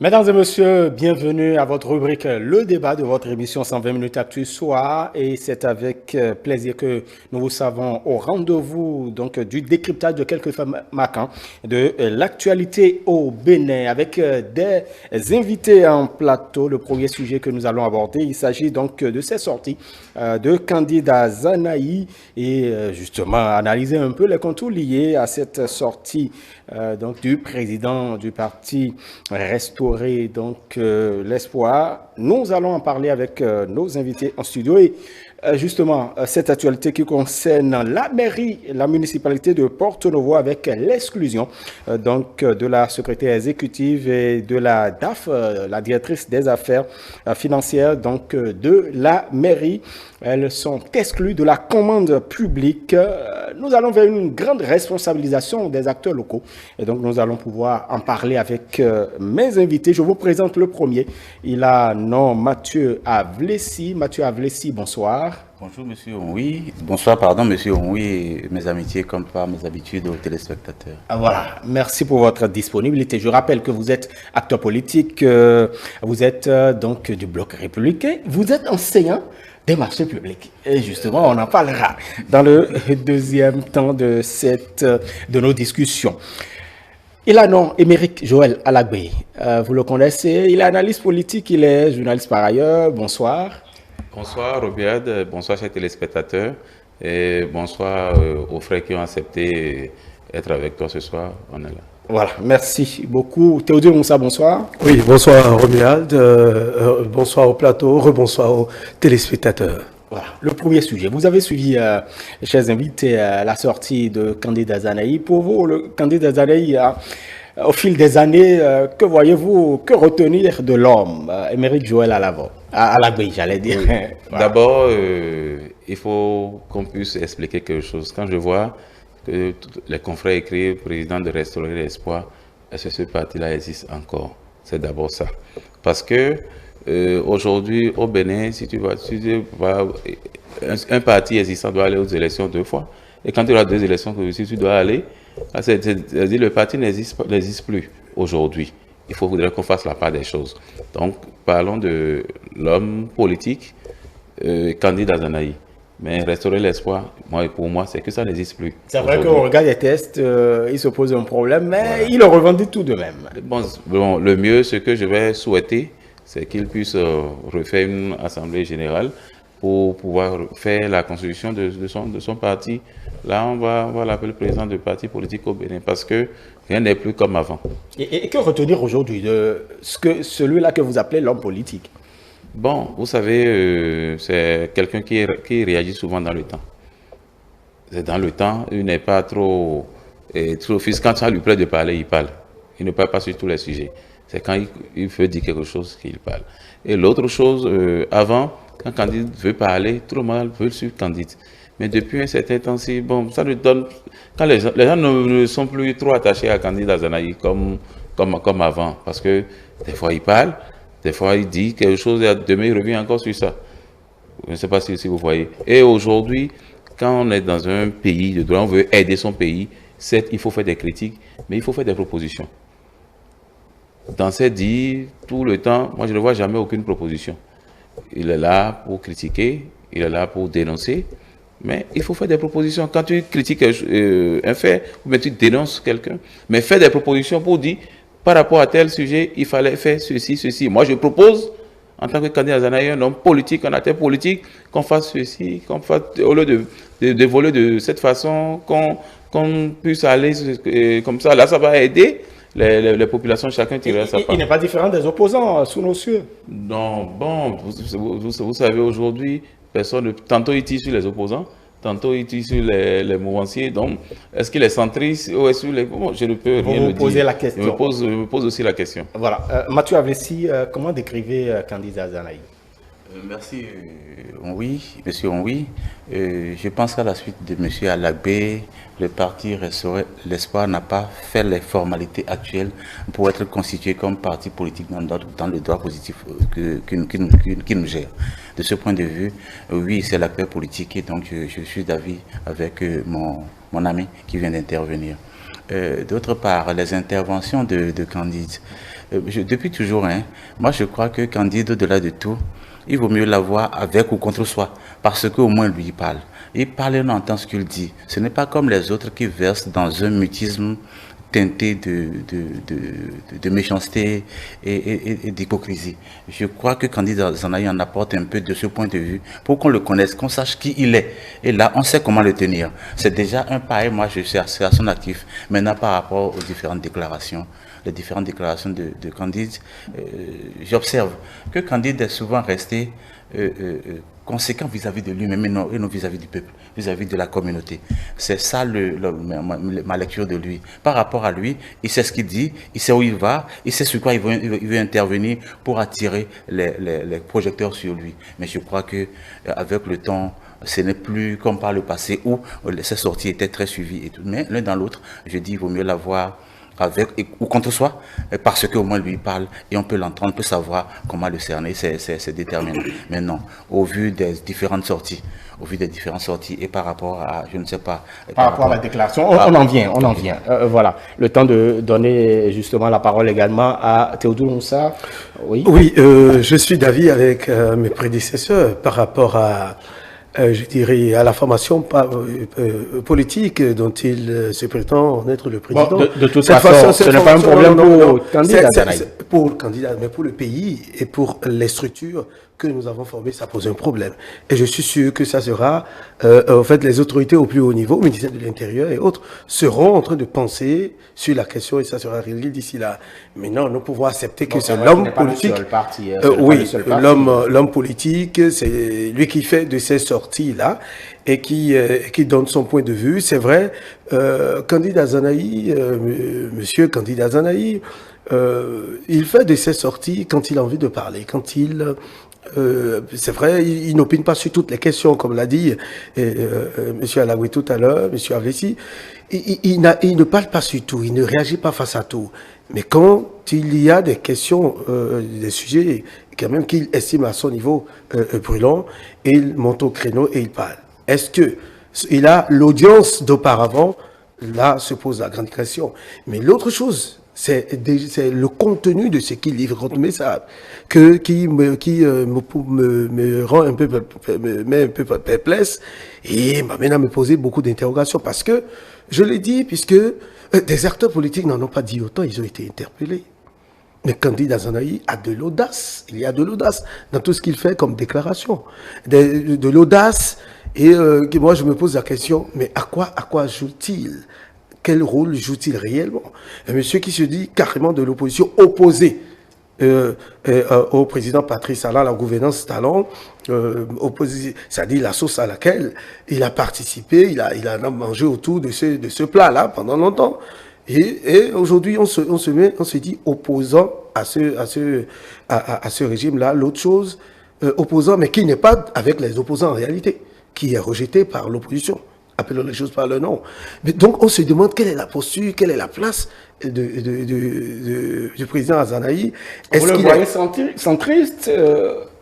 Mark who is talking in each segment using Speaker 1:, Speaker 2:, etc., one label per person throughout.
Speaker 1: Mesdames et messieurs, bienvenue à votre rubrique Le débat de votre émission 120 minutes Actu Soir. Et c'est avec plaisir que nous vous savons au rendez-vous donc du décryptage de quelques faits marquants de l'actualité au Bénin avec des invités en plateau. Le premier sujet que nous allons aborder, il s'agit donc de ces sorties de candidats Zanaï et justement analyser un peu les contours liés à cette sortie donc du président du parti Restaurer donc l'espoir. Nous allons en parler avec nos invités en studio et justement cette actualité qui concerne la mairie, la municipalité de Porto-Novo avec l'exclusion donc de la secrétaire exécutive et de la DAF, la directrice des affaires financières donc de la mairie. Elles sont exclues de la commande publique. Nous allons vers une grande responsabilisation des acteurs locaux. Et donc, nous allons pouvoir en parler avec mes invités. Je vous présente le premier. Il a nom Mathieu Avlessi. Mathieu Avlessi, bonsoir.
Speaker 2: Bonjour Monsieur Onoui, bonsoir pardon Monsieur Onoui et mes amitiés comme par mes habitudes aux téléspectateurs.
Speaker 1: Voilà, merci pour votre disponibilité. Je rappelle que vous êtes acteur politique, vous êtes donc du Bloc républicain, vous êtes enseignant des marchés publics. Et justement, on en parlera dans le deuxième temps de nos discussions. Il a nom Émeric Joël Alagbé. Vous le connaissez, il est analyste politique, il est journaliste par ailleurs. Bonsoir.
Speaker 3: Bonsoir Robert, bonsoir chers téléspectateurs et bonsoir aux frères qui ont accepté d'être avec toi ce soir. On est là.
Speaker 1: Voilà, merci beaucoup. Théodore Moussa, bonsoir.
Speaker 4: Oui, bonsoir Romuald, bonsoir au plateau, rebonsoir aux téléspectateurs.
Speaker 1: Voilà, le premier sujet. Vous avez suivi, chers invités, la sortie de candidat Zanaï. Pour vous, le candidat Zanaï, au fil des années, que voyez-vous, que retenir de l'homme, Émeric Joël Alagbé, j'allais dire.
Speaker 3: Voilà. D'abord, il faut qu'on puisse expliquer quelque chose. Quand je vois que les confrères écrivent président de Restaurer l'espoir, est-ce que ce parti-là existe encore? C'est d'abord ça. Parce que aujourd'hui, au Bénin, si tu vas, un parti existant doit aller aux élections 2 fois. Et quand tu as 2 élections, tu dois aller, c'est-à-dire le parti n'existe plus aujourd'hui. Il faudrait qu'on fasse la part des choses. Donc, parlons de l'homme politique, candidat Zanaï. Mais restaurer l'espoir, pour moi, c'est que ça n'existe plus.
Speaker 1: C'est vrai qu'au regard des tests, il se pose un problème, mais voilà. Il le revendique tout de même.
Speaker 3: Bon, le mieux, ce que je vais souhaiter, c'est qu'il puisse refaire une assemblée générale pour pouvoir faire la constitution de son parti. Là, on va l'appeler président du parti politique au Bénin parce que rien n'est plus comme avant.
Speaker 1: Et que retenir aujourd'hui de celui-là que vous appelez l'homme politique?
Speaker 3: Bon, vous savez, c'est quelqu'un qui réagit souvent dans le temps. C'est dans le temps, il n'est pas trop fils. Quand ça lui plaît de parler, il parle. Il ne parle pas sur tous les sujets. C'est quand il veut dire quelque chose qu'il parle. Et l'autre chose, avant, quand Candide veut parler, tout le monde veut suivre Candide. Mais depuis un certain temps-ci, bon, ça nous donne... Quand les gens ne sont plus trop attachés à Candide Azanaï comme avant, parce que des fois il parle, des fois il dit quelque chose et demain il revient encore sur ça. Je ne sais pas si vous voyez. Et aujourd'hui, quand on est dans un pays de droit, on veut aider son pays, certes, il faut faire des critiques, mais il faut faire des propositions. Dans cette dit tout le temps, moi je ne vois jamais aucune proposition. Il est là pour critiquer, il est là pour dénoncer, mais il faut faire des propositions. Quand tu critiques un fait, ou bien tu dénonces quelqu'un, mais fais des propositions pour dire, par rapport à tel sujet, il fallait faire ceci, ceci. Moi je propose, en tant que candidat Zanaï, un homme politique, un acteur politique, qu'on fasse ceci, qu'on fasse, au lieu de voler de cette façon, qu'on puisse aller comme ça. Là, ça va aider les populations, chacun tirer sa part.
Speaker 1: Il n'est pas différent des opposants sous nos cieux.
Speaker 3: Non, bon, vous savez, aujourd'hui, tantôt il tire sur les opposants, tantôt il tire sur les mouvanciers. Donc, est-ce qu'il est centriste ou est-ce qu'il est... Bon, je ne peux rien
Speaker 1: vous
Speaker 3: le
Speaker 1: posez
Speaker 3: dire.
Speaker 1: La question.
Speaker 3: Je me pose aussi la question.
Speaker 1: Voilà. Mathieu Avlessi, comment décrivez candidat Zanaï?
Speaker 2: Merci, Monsieur Onwi. Je pense qu'à la suite de Monsieur Alagbé, le parti Restaurer l'espoir n'a pas fait les formalités actuelles pour être constitué comme parti politique dans le droit positif qui nous gère. De ce point de vue, oui, c'est l'acteur politique et donc je suis d'avis avec mon ami qui vient d'intervenir. D'autre part, les interventions de Candide. depuis toujours, hein, moi je crois que Candide, au-delà de tout, il vaut mieux l'avoir avec ou contre soi, parce qu'au moins lui il parle. Il parle et on entend ce qu'il dit. Ce n'est pas comme les autres qui versent dans un mutisme teinté de méchanceté et d'hypocrisie. Je crois que Candide Azanaï en apporte un peu de ce point de vue pour qu'on le connaisse, qu'on sache qui il est. Et là, on sait comment le tenir. C'est déjà un pas et moi je suis à son actif. Maintenant, par rapport aux différentes déclarations, les différentes déclarations de Candide, j'observe que Candide est souvent resté conséquent vis-à-vis de lui-même et non vis-à-vis du peuple, vis-à-vis de la communauté. C'est ça ma lecture de lui. Par rapport à lui, il sait ce qu'il dit, il sait où il va, il sait sur quoi il veut intervenir pour attirer les projecteurs sur lui. Mais je crois que avec le temps, ce n'est plus comme par le passé où ces sorties étaient très suivies et tout. Mais l'un dans l'autre, je dis, il vaut mieux l'avoir avec ou contre soi, parce qu'au moins lui il parle et on peut l'entendre, on peut savoir comment le cerner, c'est déterminé. Mais non, au vu des différentes sorties, et par rapport à, je ne sais pas...
Speaker 1: Par rapport à la déclaration, on en vient. Voilà, le temps de donner justement la parole également à Théodore Moussa. Oui,
Speaker 4: je suis d'avis avec mes prédécesseurs par rapport à je dirais, à la formation politique dont il se prétend être le président.
Speaker 1: Bon, de toute façon, ce n'est pas un problème pour le candidat.
Speaker 4: Pour le candidat, mais pour le pays et pour les structures que nous avons formées, ça pose un problème. Et je suis sûr que ça sera, en fait, les autorités au plus haut niveau, le ministère de l'Intérieur et autres, seront en train de penser sur la question et ça sera réglé d'ici là. Maintenant, nous pouvons accepter que c'est l'homme politique. Oui, l'homme politique, c'est lui qui fait de ces sorties-là et qui donne son point de vue. C'est vrai, Candide Azanaï, monsieur Candide Azanaï, il fait de ses sorties quand il a envie de parler, quand il... c'est vrai, il n'opine pas sur toutes les questions, comme l'a dit monsieur Alaoui tout à l'heure, monsieur Avessi. Il ne parle pas sur tout, il ne réagit pas face à tout. Mais quand il y a des questions, des sujets quand même qu'il estime à son niveau brûlant, il monte au créneau et il parle. Est-ce que il a l'audience d'auparavant? Là se pose la grande question. Mais l'autre chose, c'est le contenu de ce qu'il livre contre message qui me rend un peu, me met un peu perplexe et m'amène à me poser beaucoup d'interrogations parce que, je l'ai dit, puisque des acteurs politiques n'en ont pas dit autant, ils ont été interpellés. Mais Candide Azanaï a de l'audace. Il y a de l'audace dans tout ce qu'il fait comme déclaration. De l'audace. Et moi, je me pose la question, mais à quoi joue-t-il? Quel rôle joue-t-il réellement? Un monsieur qui se dit carrément de l'opposition opposée au président Patrice Talon, la gouvernance Talon, c'est-à-dire la sauce à laquelle il a participé, il a mangé autour de ce plat-là pendant longtemps. Et aujourd'hui, on se dit opposant à ce régime-là. L'autre chose, opposant, mais qui n'est pas avec les opposants en réalité, qui est rejeté par l'opposition. Appelons les choses par leur nom. Mais donc, on se demande quelle est la posture, quelle est la place du président Azanaï.
Speaker 1: Vous le voyez centriste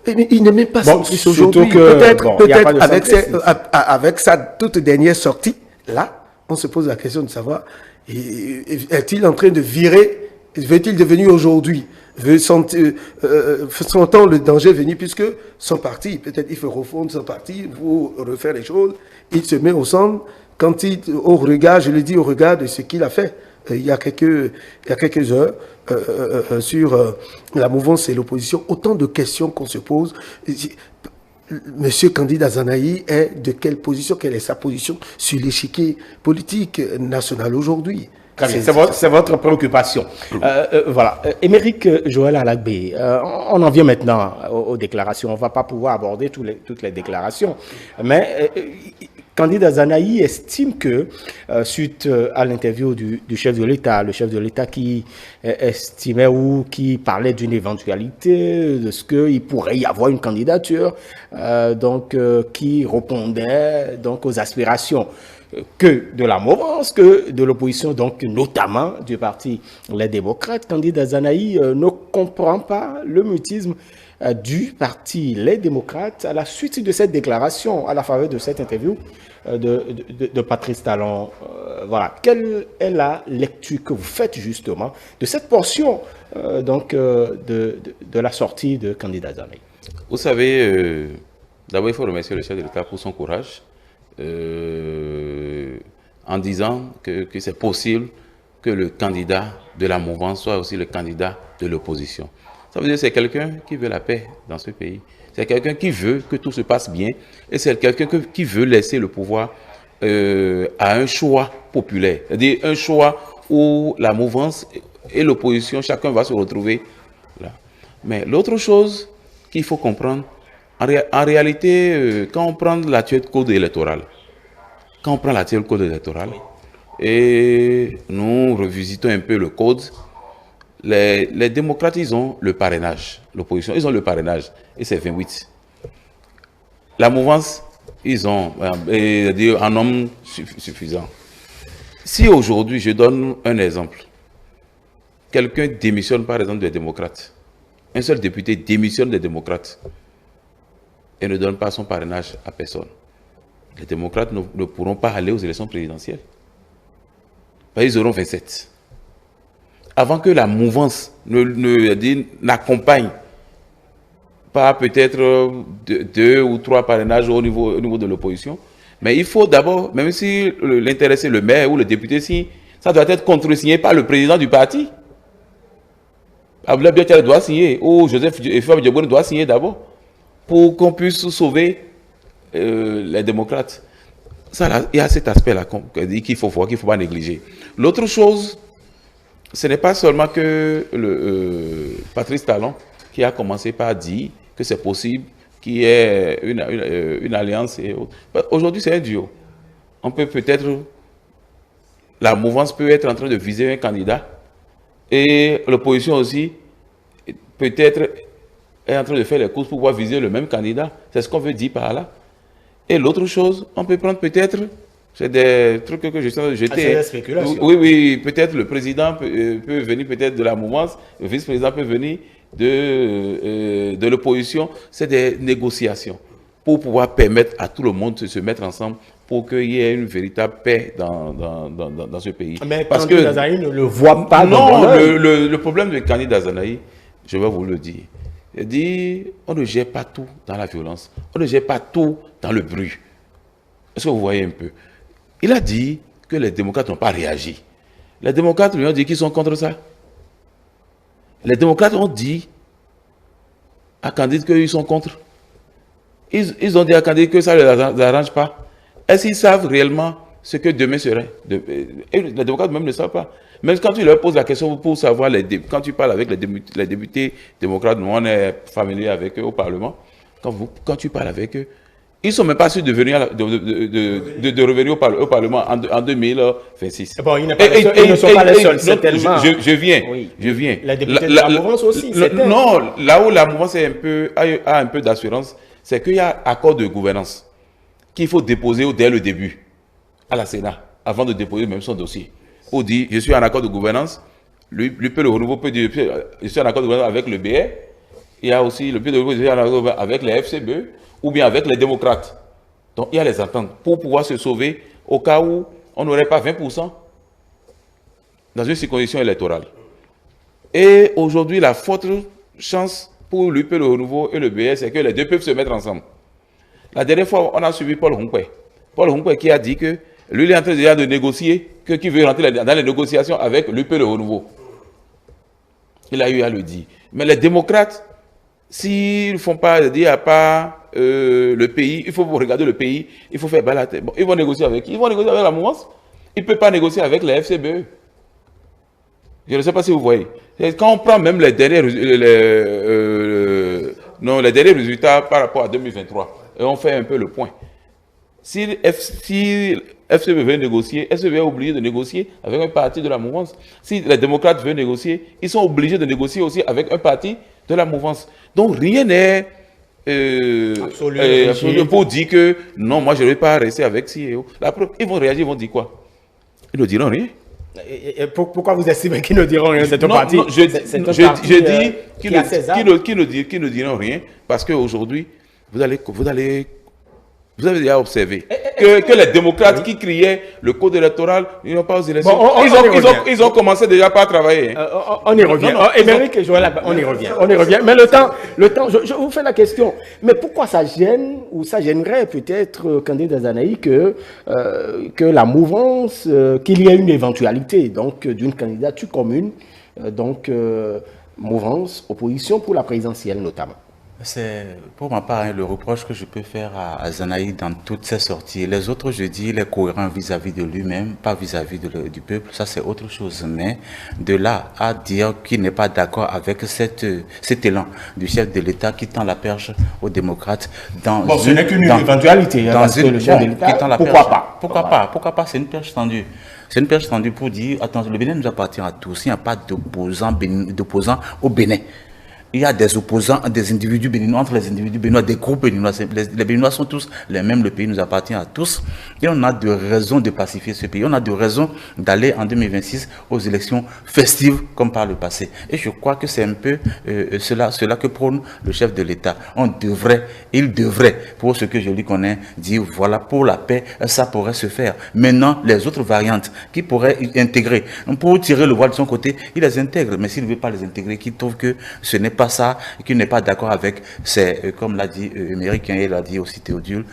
Speaker 4: mais il n'est même pas centriste aujourd'hui. Peut-être avec sa toute dernière sortie, là, on se pose la question de savoir, est-il en train de virer, veut-il devenir aujourd'hui? Sentant le danger venir, puisque son parti, peut-être il faut refondre son parti, pour refaire les choses, il se met au centre, quand au regard, je le dis, au regard de ce qu'il a fait il y a quelques heures sur la mouvance et l'opposition, autant de questions qu'on se pose. Monsieur Candide Azanaï est de quelle position, quelle est sa position sur l'échiquier politique national aujourd'hui?
Speaker 1: C'est votre préoccupation. Voilà. Émeric Joël Alagbé, on en vient maintenant aux déclarations. On ne va pas pouvoir aborder toutes les déclarations. Mais Candide Azanaï estime que, suite à l'interview du chef de l'État, le chef de l'État qui estimait ou qui parlait d'une éventualité, de ce qu'il pourrait y avoir une candidature, qui répondait donc aux aspirations que de la mouvance, que de l'opposition, donc notamment du parti Les Démocrates. Candide Azanaï ne comprend pas le mutisme du parti Les Démocrates à la suite de cette déclaration, à la faveur de cette interview de Patrice Talon. Voilà. Quelle est la lecture que vous faites justement de cette portion de la sortie de Candide Azanaï?
Speaker 3: Vous savez, d'abord il faut remercier le chef de l'État pour son courage en disant que c'est possible que le candidat de la mouvance soit aussi le candidat de l'opposition. Ça veut dire que c'est quelqu'un qui veut la paix dans ce pays. C'est quelqu'un qui veut que tout se passe bien. Et c'est quelqu'un qui veut laisser le pouvoir à un choix populaire. C'est-à-dire un choix où la mouvance et l'opposition, chacun va se retrouver là. Mais l'autre chose qu'il faut comprendre, en réalité, quand on prend l'actuel code électoral, et nous revisitons un peu le code, les démocrates, ils ont le parrainage. L'opposition, ils ont le parrainage. Et c'est 28. La mouvance, ils ont un nombre suffisant. Si aujourd'hui, je donne un exemple, quelqu'un démissionne par exemple des démocrates, un seul député démissionne des démocrates et ne donne pas son parrainage à personne, les démocrates ne pourront pas aller aux élections présidentielles. Ils auront 27. Avant que la mouvance n'accompagne pas peut-être 2 ou 3 parrainages au niveau de l'opposition, mais il faut d'abord, même si l'intéressé, le maire ou le député, si ça doit être contresigné par le président du parti. Abdoulaye Biachara doit signer, ou Joseph Effa Diobone doit signer d'abord, pour qu'on puisse sauver les démocrates. Ça, là, il y a cet aspect-là qu'il faut voir, qu'il ne faut pas négliger. L'autre chose, ce n'est pas seulement que Patrice Talon qui a commencé par dire que c'est possible qu'il y ait une alliance et autres. Aujourd'hui, c'est un duo. On peut peut-être, la mouvance peut être en train de viser un candidat et l'opposition aussi peut-être est en train de faire les courses pour pouvoir viser le même candidat. C'est ce qu'on veut dire par là. Et l'autre chose, on peut prendre peut-être, c'est des trucs que je suis en train de jeter.
Speaker 1: C'est des spéculations.
Speaker 3: Oui, peut-être le président peut venir peut-être de la mouvance, le vice-président peut venir de l'opposition. C'est des négociations pour pouvoir permettre à tout le monde de se mettre ensemble pour qu'il y ait une véritable paix dans ce pays.
Speaker 1: Mais Candide Azanaï ne le voit pas.
Speaker 3: Non, le problème de Candide Azanaï, je vais vous le dire. Il dit, on ne gère pas tout dans la violence, on ne gère pas tout dans le bruit. Est-ce que vous voyez un peu? Il a dit que les démocrates n'ont pas réagi. Les démocrates lui ont dit qu'ils sont contre ça. Les démocrates ont dit à Candide qu'ils sont contre. Ils ont dit à Candide que ça ne les arrange pas. Est-ce qu'ils savent réellement ce que demain serait? Et les démocrates même ne savent pas. Même quand tu leur poses la question pour savoir, quand tu parles avec les députés démocrates, nous on est familier avec eux au Parlement, quand tu parles avec eux, ils ne sont même pas sûrs de revenir au Parlement en 2026.
Speaker 1: Bon, ils ne sont pas les seuls, certainement.
Speaker 3: Je viens.
Speaker 1: Les députés de la mouvance aussi,
Speaker 3: non, là où la mouvance a un peu d'assurance, c'est qu'il y a accord de gouvernance qu'il faut déposer dès le début à la Sénat, avant de déposer même son dossier. On dit, je suis en accord de gouvernance, lui peut le renouveau peut dire, je suis en accord de gouvernance avec le BR, il y a aussi le peut de renouveau avec les FCBE, ou bien avec les démocrates. Donc il y a les attentes pour pouvoir se sauver au cas où on n'aurait pas 20% dans une circonscription électorale. Et aujourd'hui, la forte chance pour l'UP, le renouveau et le BR, c'est que les deux peuvent se mettre ensemble. La dernière fois, on a suivi Paul Hunkwe. Paul Hunkwe qui a dit que lui, il est en train déjà de négocier, qui veut rentrer dans les négociations avec l'UP, le renouveau. Il a eu à le dire. Mais les démocrates, s'ils ne font pas, il n'y a pas le pays, il faut regarder le pays, il faut faire balader. Bon, ils vont négocier avec qui? Ils vont négocier avec la mouvance. Ils ne peuvent pas négocier avec les FCBE. Je ne sais pas si vous voyez. Quand on prend même les derniers résultats par rapport à 2023, et on fait un peu le point. Si FCBE veut négocier, FCBE est obligé de négocier avec un parti de la mouvance. Si les démocrates veulent négocier, ils sont obligés de négocier aussi avec un parti de la mouvance. Donc rien n'est pour dire que non, moi je ne vais pas rester avec CEO. Ils vont réagir, ils vont dire quoi? Ils ne diront rien.
Speaker 1: Et pourquoi vous estimez qu'ils ne diront rien? C'est un parti.
Speaker 3: Je dis qu'ils ne diront rien parce qu'aujourd'hui, vous avez déjà observé que les démocrates qui criaient le code électoral, ils n'ont pas aux élections. Bon, ils ont commencé déjà par travailler.
Speaker 1: On y revient. Émeric et Joël, on y revient. Mais le temps, je vous fais la question. Mais pourquoi ça gêne ou ça gênerait peut-être Candide Azanaï que la mouvance, qu'il y ait une éventualité donc d'une candidature commune, mouvance, opposition pour la présidentielle notamment?
Speaker 2: C'est pour ma part le reproche que je peux faire à Azanaï dans toutes ses sorties. Les autres, je dis, il est cohérent vis-à-vis de lui-même, pas vis-à-vis du peuple. Ça, c'est autre chose. Mais de là à dire qu'il n'est pas d'accord avec cet élan du chef de l'État qui tend la perche aux démocrates.
Speaker 1: Ce n'est qu'une éventualité. Le chef de l'État,
Speaker 2: pourquoi pas? C'est une perche tendue. C'est une perche tendue pour dire, attends, le Bénin nous appartient à tous. Il n'y a pas d'opposants au Bénin. Il y a des opposants, des individus béninois, entre les individus béninois, des groupes béninois. Les Béninois sont tous les mêmes, le pays nous appartient à tous. Et on a de raisons de pacifier ce pays. On a de raisons d'aller en 2026 aux élections festives comme par le passé. Et je crois que c'est un peu cela que prône le chef de l'État. Il devrait, pour ce que je lui connais, dire voilà, pour la paix, ça pourrait se faire. Maintenant, les autres variantes qui pourraient intégrer, pour tirer le voile de son côté, il les intègre. Mais s'il ne veut pas les intégrer, qu'il trouve que ce n'est pas ça, et qu'il n'est pas d'accord avec, comme l'a dit Émeric, et l'a dit aussi Théodule,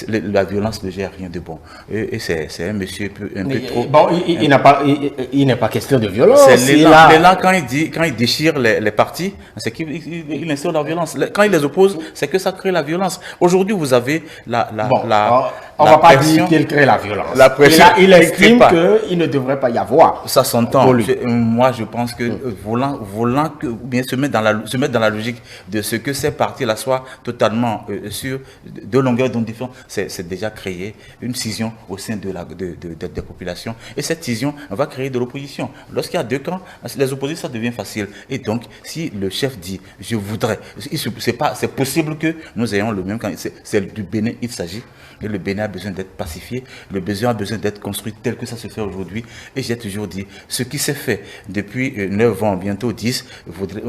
Speaker 2: la violence ne gère rien de bon. Et c'est un monsieur un peu trop...
Speaker 1: Bon, il n'est pas question de violence.
Speaker 2: C'est l'élan quand il déchire les partis, c'est qu'il instaure la violence. Quand il les oppose, c'est que ça crée la violence. Aujourd'hui, vous avez
Speaker 1: on ne va pas dire qu'il crée la violence.
Speaker 2: La pression,
Speaker 1: il estime qu'il ne devrait pas y avoir.
Speaker 2: Ça s'entend. Moi, je pense que voulant bien se mettre dans la logique de ce que ces partis-là soient totalement sur deux longueurs d'onde différentes, c'est déjà créer une scission au sein des populations. Et cette scission va créer de l'opposition. Lorsqu'il y a deux camps, les opposés, ça devient facile. Et donc, si le chef dit, je voudrais, c'est possible que nous ayons le même camp. C'est du Bénin, il s'agit. Et le Bénin a besoin d'être pacifié. Le Bénin a besoin d'être construit tel que ça se fait aujourd'hui. Et j'ai toujours dit, ce qui s'est fait depuis 9 ans, bientôt 10,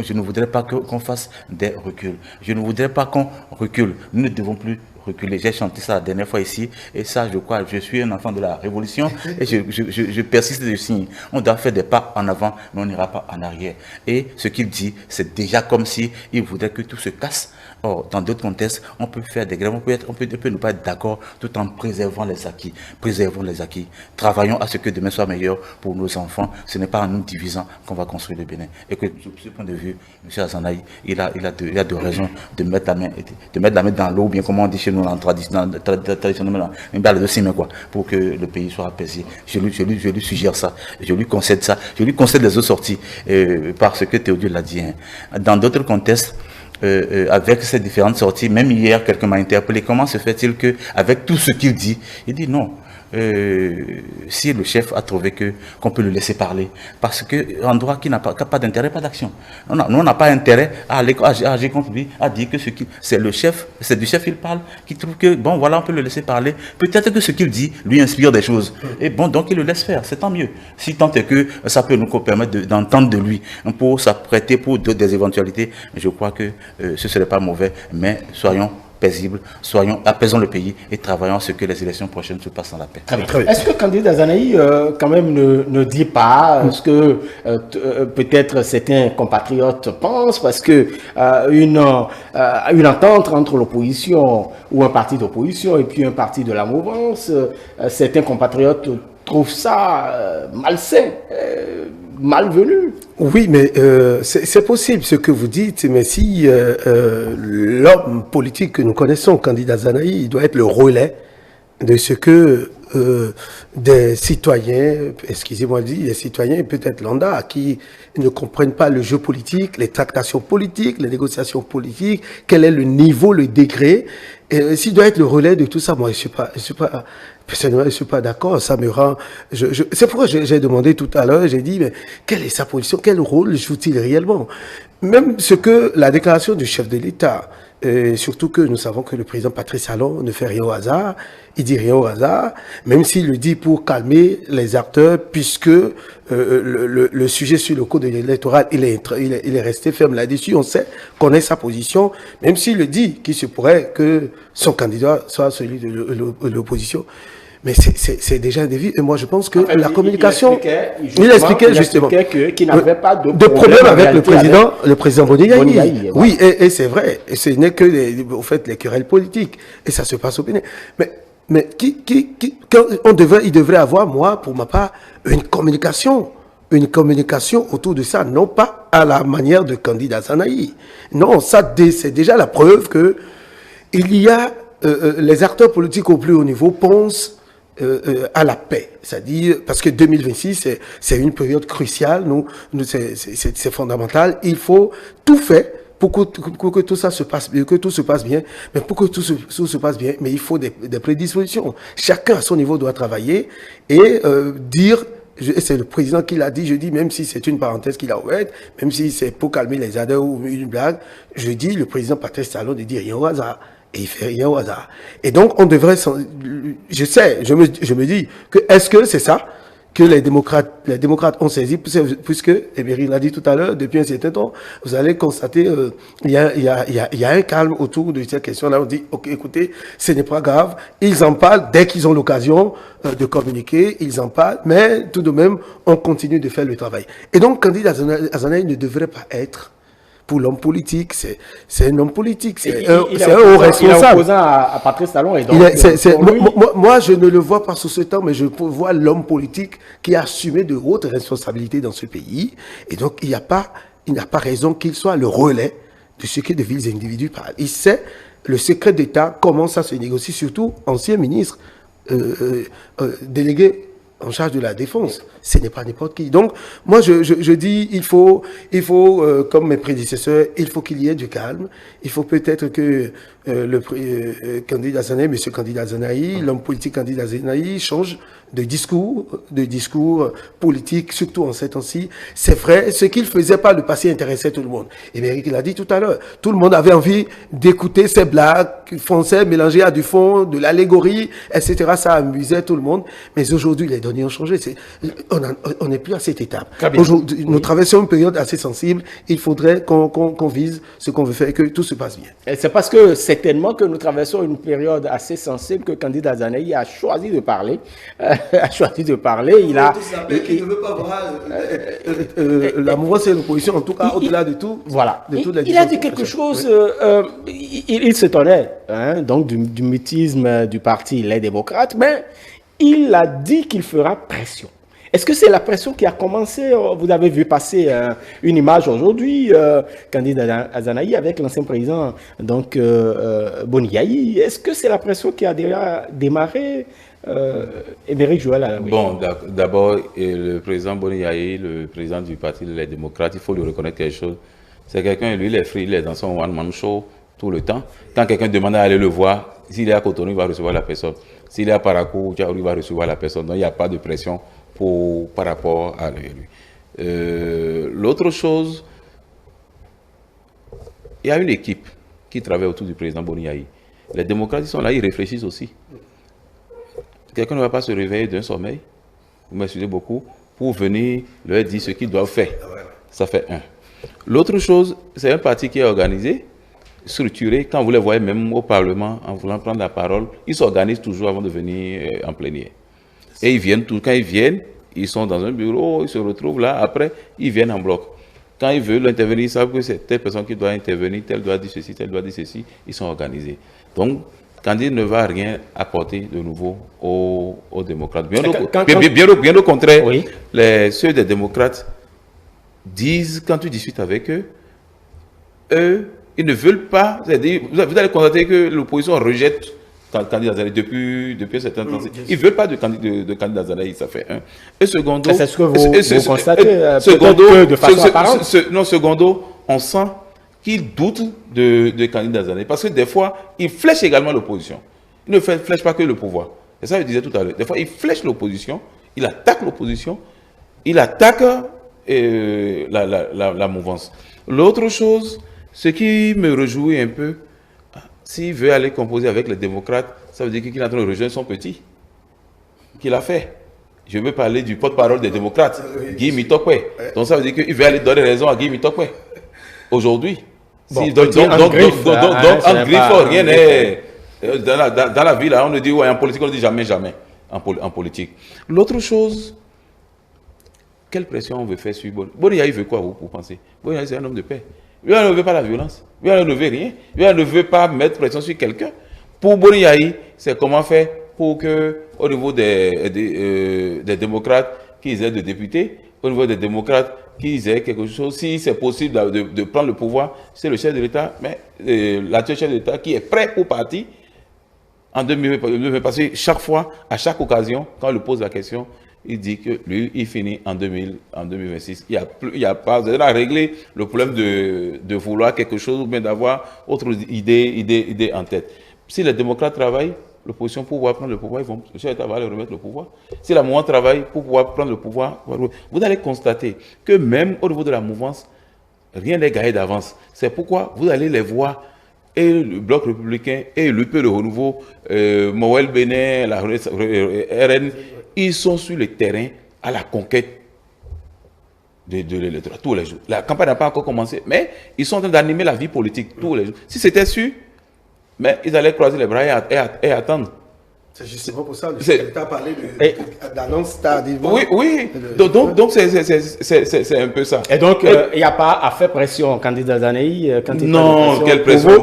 Speaker 2: je ne voudrais pas qu'on fasse des reculs. Je ne voudrais pas qu'on recule. Nous ne devons plus reculer. J'ai chanté ça la dernière fois ici. Et ça, je crois, je suis un enfant de la Révolution. Et je persiste de signe. On doit faire des pas en avant, mais on n'ira pas en arrière. Et ce qu'il dit, c'est déjà comme si il voudrait que tout se casse. Or, dans d'autres contextes, on peut faire des grèves, on peut ne pas être d'accord tout en préservant les acquis. Préservons les acquis. Travaillons à ce que demain soit meilleur pour nos enfants. Ce n'est pas en nous divisant qu'on va construire le Bénin. Et que, de ce point de vue, M. Azanaï, il a de raisons de mettre la main dans l'eau, bien comme on dit chez nous traditionnellement, une balle de ciment, quoi, pour que le pays soit apaisé. Je lui suggère ça. Je lui concède ça. Je lui concède les autres sorties, parce que Théodule l'a dit. Hein. Dans d'autres contextes, avec ces différentes sorties, même hier, quelqu'un m'a interpellé, comment se fait-il que, avec tout ce qu'il dit, il dit non. Si le chef a trouvé qu'on peut le laisser parler, parce qu'un droit qui n'a pas d'intérêt, pas d'action. Nous, on n'a pas intérêt à agir contre lui, à dire que c'est du chef il parle, qui trouve que, bon, voilà, on peut le laisser parler. Peut-être que ce qu'il dit lui inspire des choses. Et bon, donc il le laisse faire, c'est tant mieux. Si tant est que ça peut nous permettre d'entendre de lui, pour s'apprêter pour des éventualités, je crois que ce ne serait pas mauvais, mais soyons paisibles, apaisons le pays et travaillons à ce que les élections prochaines se passent dans la paix.
Speaker 1: Est-ce que Candide Azanaï quand même ne dit pas ce que peut-être certains compatriotes pensent, parce que une entente entre l'opposition ou un parti d'opposition et puis un parti de la mouvance, certains compatriotes trouvent ça malsain, malvenu?
Speaker 4: Oui, mais c'est possible ce que vous dites, mais si l'homme politique que nous connaissons, Candide Azanaï, il doit être le relais de ce que des citoyens, excusez-moi de dire, des citoyens peut-être lambda, qui ne comprennent pas le jeu politique, les tractations politiques, les négociations politiques, quel est le niveau, le degré. S'il doit être le relais de tout ça, moi personnellement, je suis pas d'accord. Ça me rend. C'est pourquoi j'ai demandé tout à l'heure. J'ai dit, mais quelle est sa position, quel rôle joue-t-il réellement? Même ce que la déclaration du chef de l'État surtout que nous savons que le président Patrice Talon ne fait rien au hasard, il dit rien au hasard, même s'il le dit pour calmer les acteurs, puisque le sujet sur le code électoral, il est resté ferme là-dessus, on sait, connaît sa position, même s'il le dit qu'il se pourrait que son candidat soit celui de l'opposition. Mais c'est déjà un défi. Et moi, je pense que la communication... Il expliquait justement
Speaker 1: qu'il n'avait pas de
Speaker 4: problème avec le président Boni-Yayi. Oui, et c'est vrai. Et ce n'est que, au fait, les querelles politiques. Et ça se passe au Bénin. Mais il devrait avoir, moi, pour ma part, une communication autour de ça, non pas à la manière de candidat Zanaï. Non, ça, c'est déjà la preuve que il y a les acteurs politiques au plus haut niveau pensent à la paix, c'est-à-dire parce que 2026 c'est une période cruciale, c'est fondamental. Il faut tout faire pour que tout ça se passe, que tout se passe bien. Mais pour que tout se passe bien, mais il faut des prédispositions. Chacun à son niveau doit travailler et dire. C'est le président qui l'a dit, je dis, même si c'est une parenthèse qu'il a ouverte, même si c'est pour calmer les adhérents ou une blague, je dis, le président Patrice Talon ne dit rien au hasard. Et il fait rien au hasard. Et donc, on devrait... Je me dis, est-ce que c'est ça que les démocrates ont saisi, puisque, Emery l'a dit tout à l'heure, depuis un certain temps, vous allez constater, il y a un calme autour de cette question-là. On dit, ok, écoutez, ce n'est pas grave. Ils en parlent dès qu'ils ont l'occasion de communiquer, ils en parlent, mais tout de même, on continue de faire le travail. Et donc, candidat Azanaï ne devrait pas être... Pour l'homme politique, c'est un homme politique, c'est un haut responsable.
Speaker 1: Il est opposant à Patrice Talon. Et donc,
Speaker 4: moi, je ne le vois pas sous ce temps, mais je vois l'homme politique qui a assumé de hautes responsabilités dans ce pays. Et donc, il n'y a pas raison qu'il soit le relais de ce que de villes individus parlent. Il sait, le secret d'État, comment ça se négocie, surtout ancien ministre délégué en charge de la défense. Ce n'est pas n'importe qui. Donc, moi, je dis, il faut comme mes prédécesseurs, il faut qu'il y ait du calme. Il faut peut-être que le candidat Zanaï, monsieur candidat Zanaï, l'homme politique candidat Zanaï, change de discours politique, surtout en ces temps-ci. C'est vrai, ce qu'il faisait par le passé intéressait tout le monde. Et Méric l'a dit tout à l'heure. Tout le monde avait envie d'écouter ces blagues français mélangées à du fond, de l'allégorie, etc. Ça amusait tout le monde. Mais aujourd'hui, les données ont changé. On n'est plus à cette étape. Aujourd'hui, nous traversons une période assez sensible. Il faudrait qu'on vise ce qu'on veut faire et que tout se passe bien.
Speaker 1: Et c'est parce que certainement que nous traversons une période assez sensible que candidat Zanaï a choisi de parler. Il a...
Speaker 4: Il ne veut pas voir la mouvance et l'opposition, en tout cas, au-delà de tout.
Speaker 1: Voilà. Il a dit quelque chose, il s'étonnait donc du mutisme du parti Les Démocrates, mais il a dit qu'il fera pression. Est-ce que c'est la pression qui a commencé? Vous avez vu passer une image aujourd'hui, candidat Azanaï avec l'ancien président donc Boni-Yayi. Est-ce que c'est la pression qui a déjà démarré? Émeric Joël. Oui.
Speaker 3: Bon, d'abord, le président Boni-Yayi, le président du parti Les Démocrates, il faut lui reconnaître quelque chose. C'est quelqu'un, lui, il est free, il est dans son one-man show tout le temps. Quand quelqu'un demande à aller le voir, s'il est à Cotonou, il va recevoir la personne. S'il est à Parakou, il va recevoir la personne. Donc, il n'y a pas de pression par rapport à lui. L'autre chose, il y a une équipe qui travaille autour du président Boni-Yayi. Les démocrates, ils sont là, ils réfléchissent aussi. Quelqu'un ne va pas se réveiller d'un sommeil, vous m'excusez beaucoup, pour venir leur dire ce qu'ils doivent faire. Ça fait un. L'autre chose, c'est un parti qui est organisé, structuré. Quand vous les voyez même au Parlement, en voulant prendre la parole, ils s'organisent toujours avant de venir en plénière. Et ils viennent, quand ils viennent, ils sont dans un bureau, ils se retrouvent là, après, ils viennent en bloc. Quand ils veulent intervenir, ils savent que c'est telle personne qui doit intervenir, telle doit dire ceci, telle doit dire ceci, ils sont organisés. Donc, Candide ne va rien apporter de nouveau aux démocrates. Bien au contraire, oui. Ceux des démocrates disent, quand tu discutes avec eux, ils ne veulent pas, c'est-à-dire, vous allez constater que l'opposition rejette candidat Zanaï depuis un certain temps. Ils ne veulent pas de candidat Zanaï, ça fait un. Et secondo,
Speaker 1: c'est ce que vous constatez
Speaker 3: secondo,
Speaker 1: de façon apparente.
Speaker 3: Secondo, on sent qu'ils doutent de candidat Zanaï. Parce que des fois, ils flèchent également l'opposition. Ils ne flèchent pas que le pouvoir. Et ça, je disais tout à l'heure. Des fois, ils flèchent l'opposition, ils attaquent l'opposition, ils attaquent la mouvance. L'autre chose, ce qui me réjouit un peu, s'il veut aller composer avec les démocrates, ça veut dire qu'il est en train de rejoindre son petit, qu'il a fait. Je veux parler du porte-parole des démocrates, Guy Mitokwe. Donc ça veut dire qu'il veut aller donner raison à Guy Mitokwe. Aujourd'hui.
Speaker 1: Bon,
Speaker 3: donc, en griffe, rien n'est... Dans la vie, là, on ne dit, ouais, en politique, on ne dit jamais, jamais. En politique. L'autre chose, quelle pression on veut faire sur Boni? Boni Yayi veut quoi, vous pensez? Boni Yayi, c'est un homme de paix. Lui, il ne veut pas la violence. Lui, il ne veut rien. Lui, il ne veut pas mettre pression sur quelqu'un. Pour Boni Yayi, c'est comment faire pour que, au niveau des démocrates, qu'ils aient des députés, au niveau des démocrates, qu'ils aient quelque chose, si c'est possible de prendre le pouvoir, c'est le chef de l'État, mais l'actuel chef de l'État qui est prêt pour partir en 2020, parce que chaque fois, à chaque occasion, quand on lui pose la question, il dit que lui, il finit en 2026. Il y a pas, vous allez régler le problème de vouloir quelque chose ou bien d'avoir autre idée en tête. Si les démocrates travaillent, l'opposition pour pouvoir prendre le pouvoir, le chef d'État va leur remettre le pouvoir. Si la mouvance travaille pour pouvoir prendre le pouvoir, vous allez constater que même au niveau de la mouvance, rien n'est gagné d'avance. C'est pourquoi vous allez les voir, et le Bloc républicain, et l'UP, le Renouveau, Mowel Bénin, la RN, ils sont sur le terrain à la conquête de l'électorat tous les jours. La campagne n'a pas encore commencé, mais ils sont en train d'animer la vie politique tous les jours. Si c'était sûr, mais ils allaient croiser les bras et attendre.
Speaker 4: C'est justement pour ça que le chef de l'État a parlé d'annonce tardivement.
Speaker 3: Oui. Donc c'est un peu ça.
Speaker 1: Et donc, il n'y a pas à faire pression au candidat Zanaï.
Speaker 3: Non, quelle pression?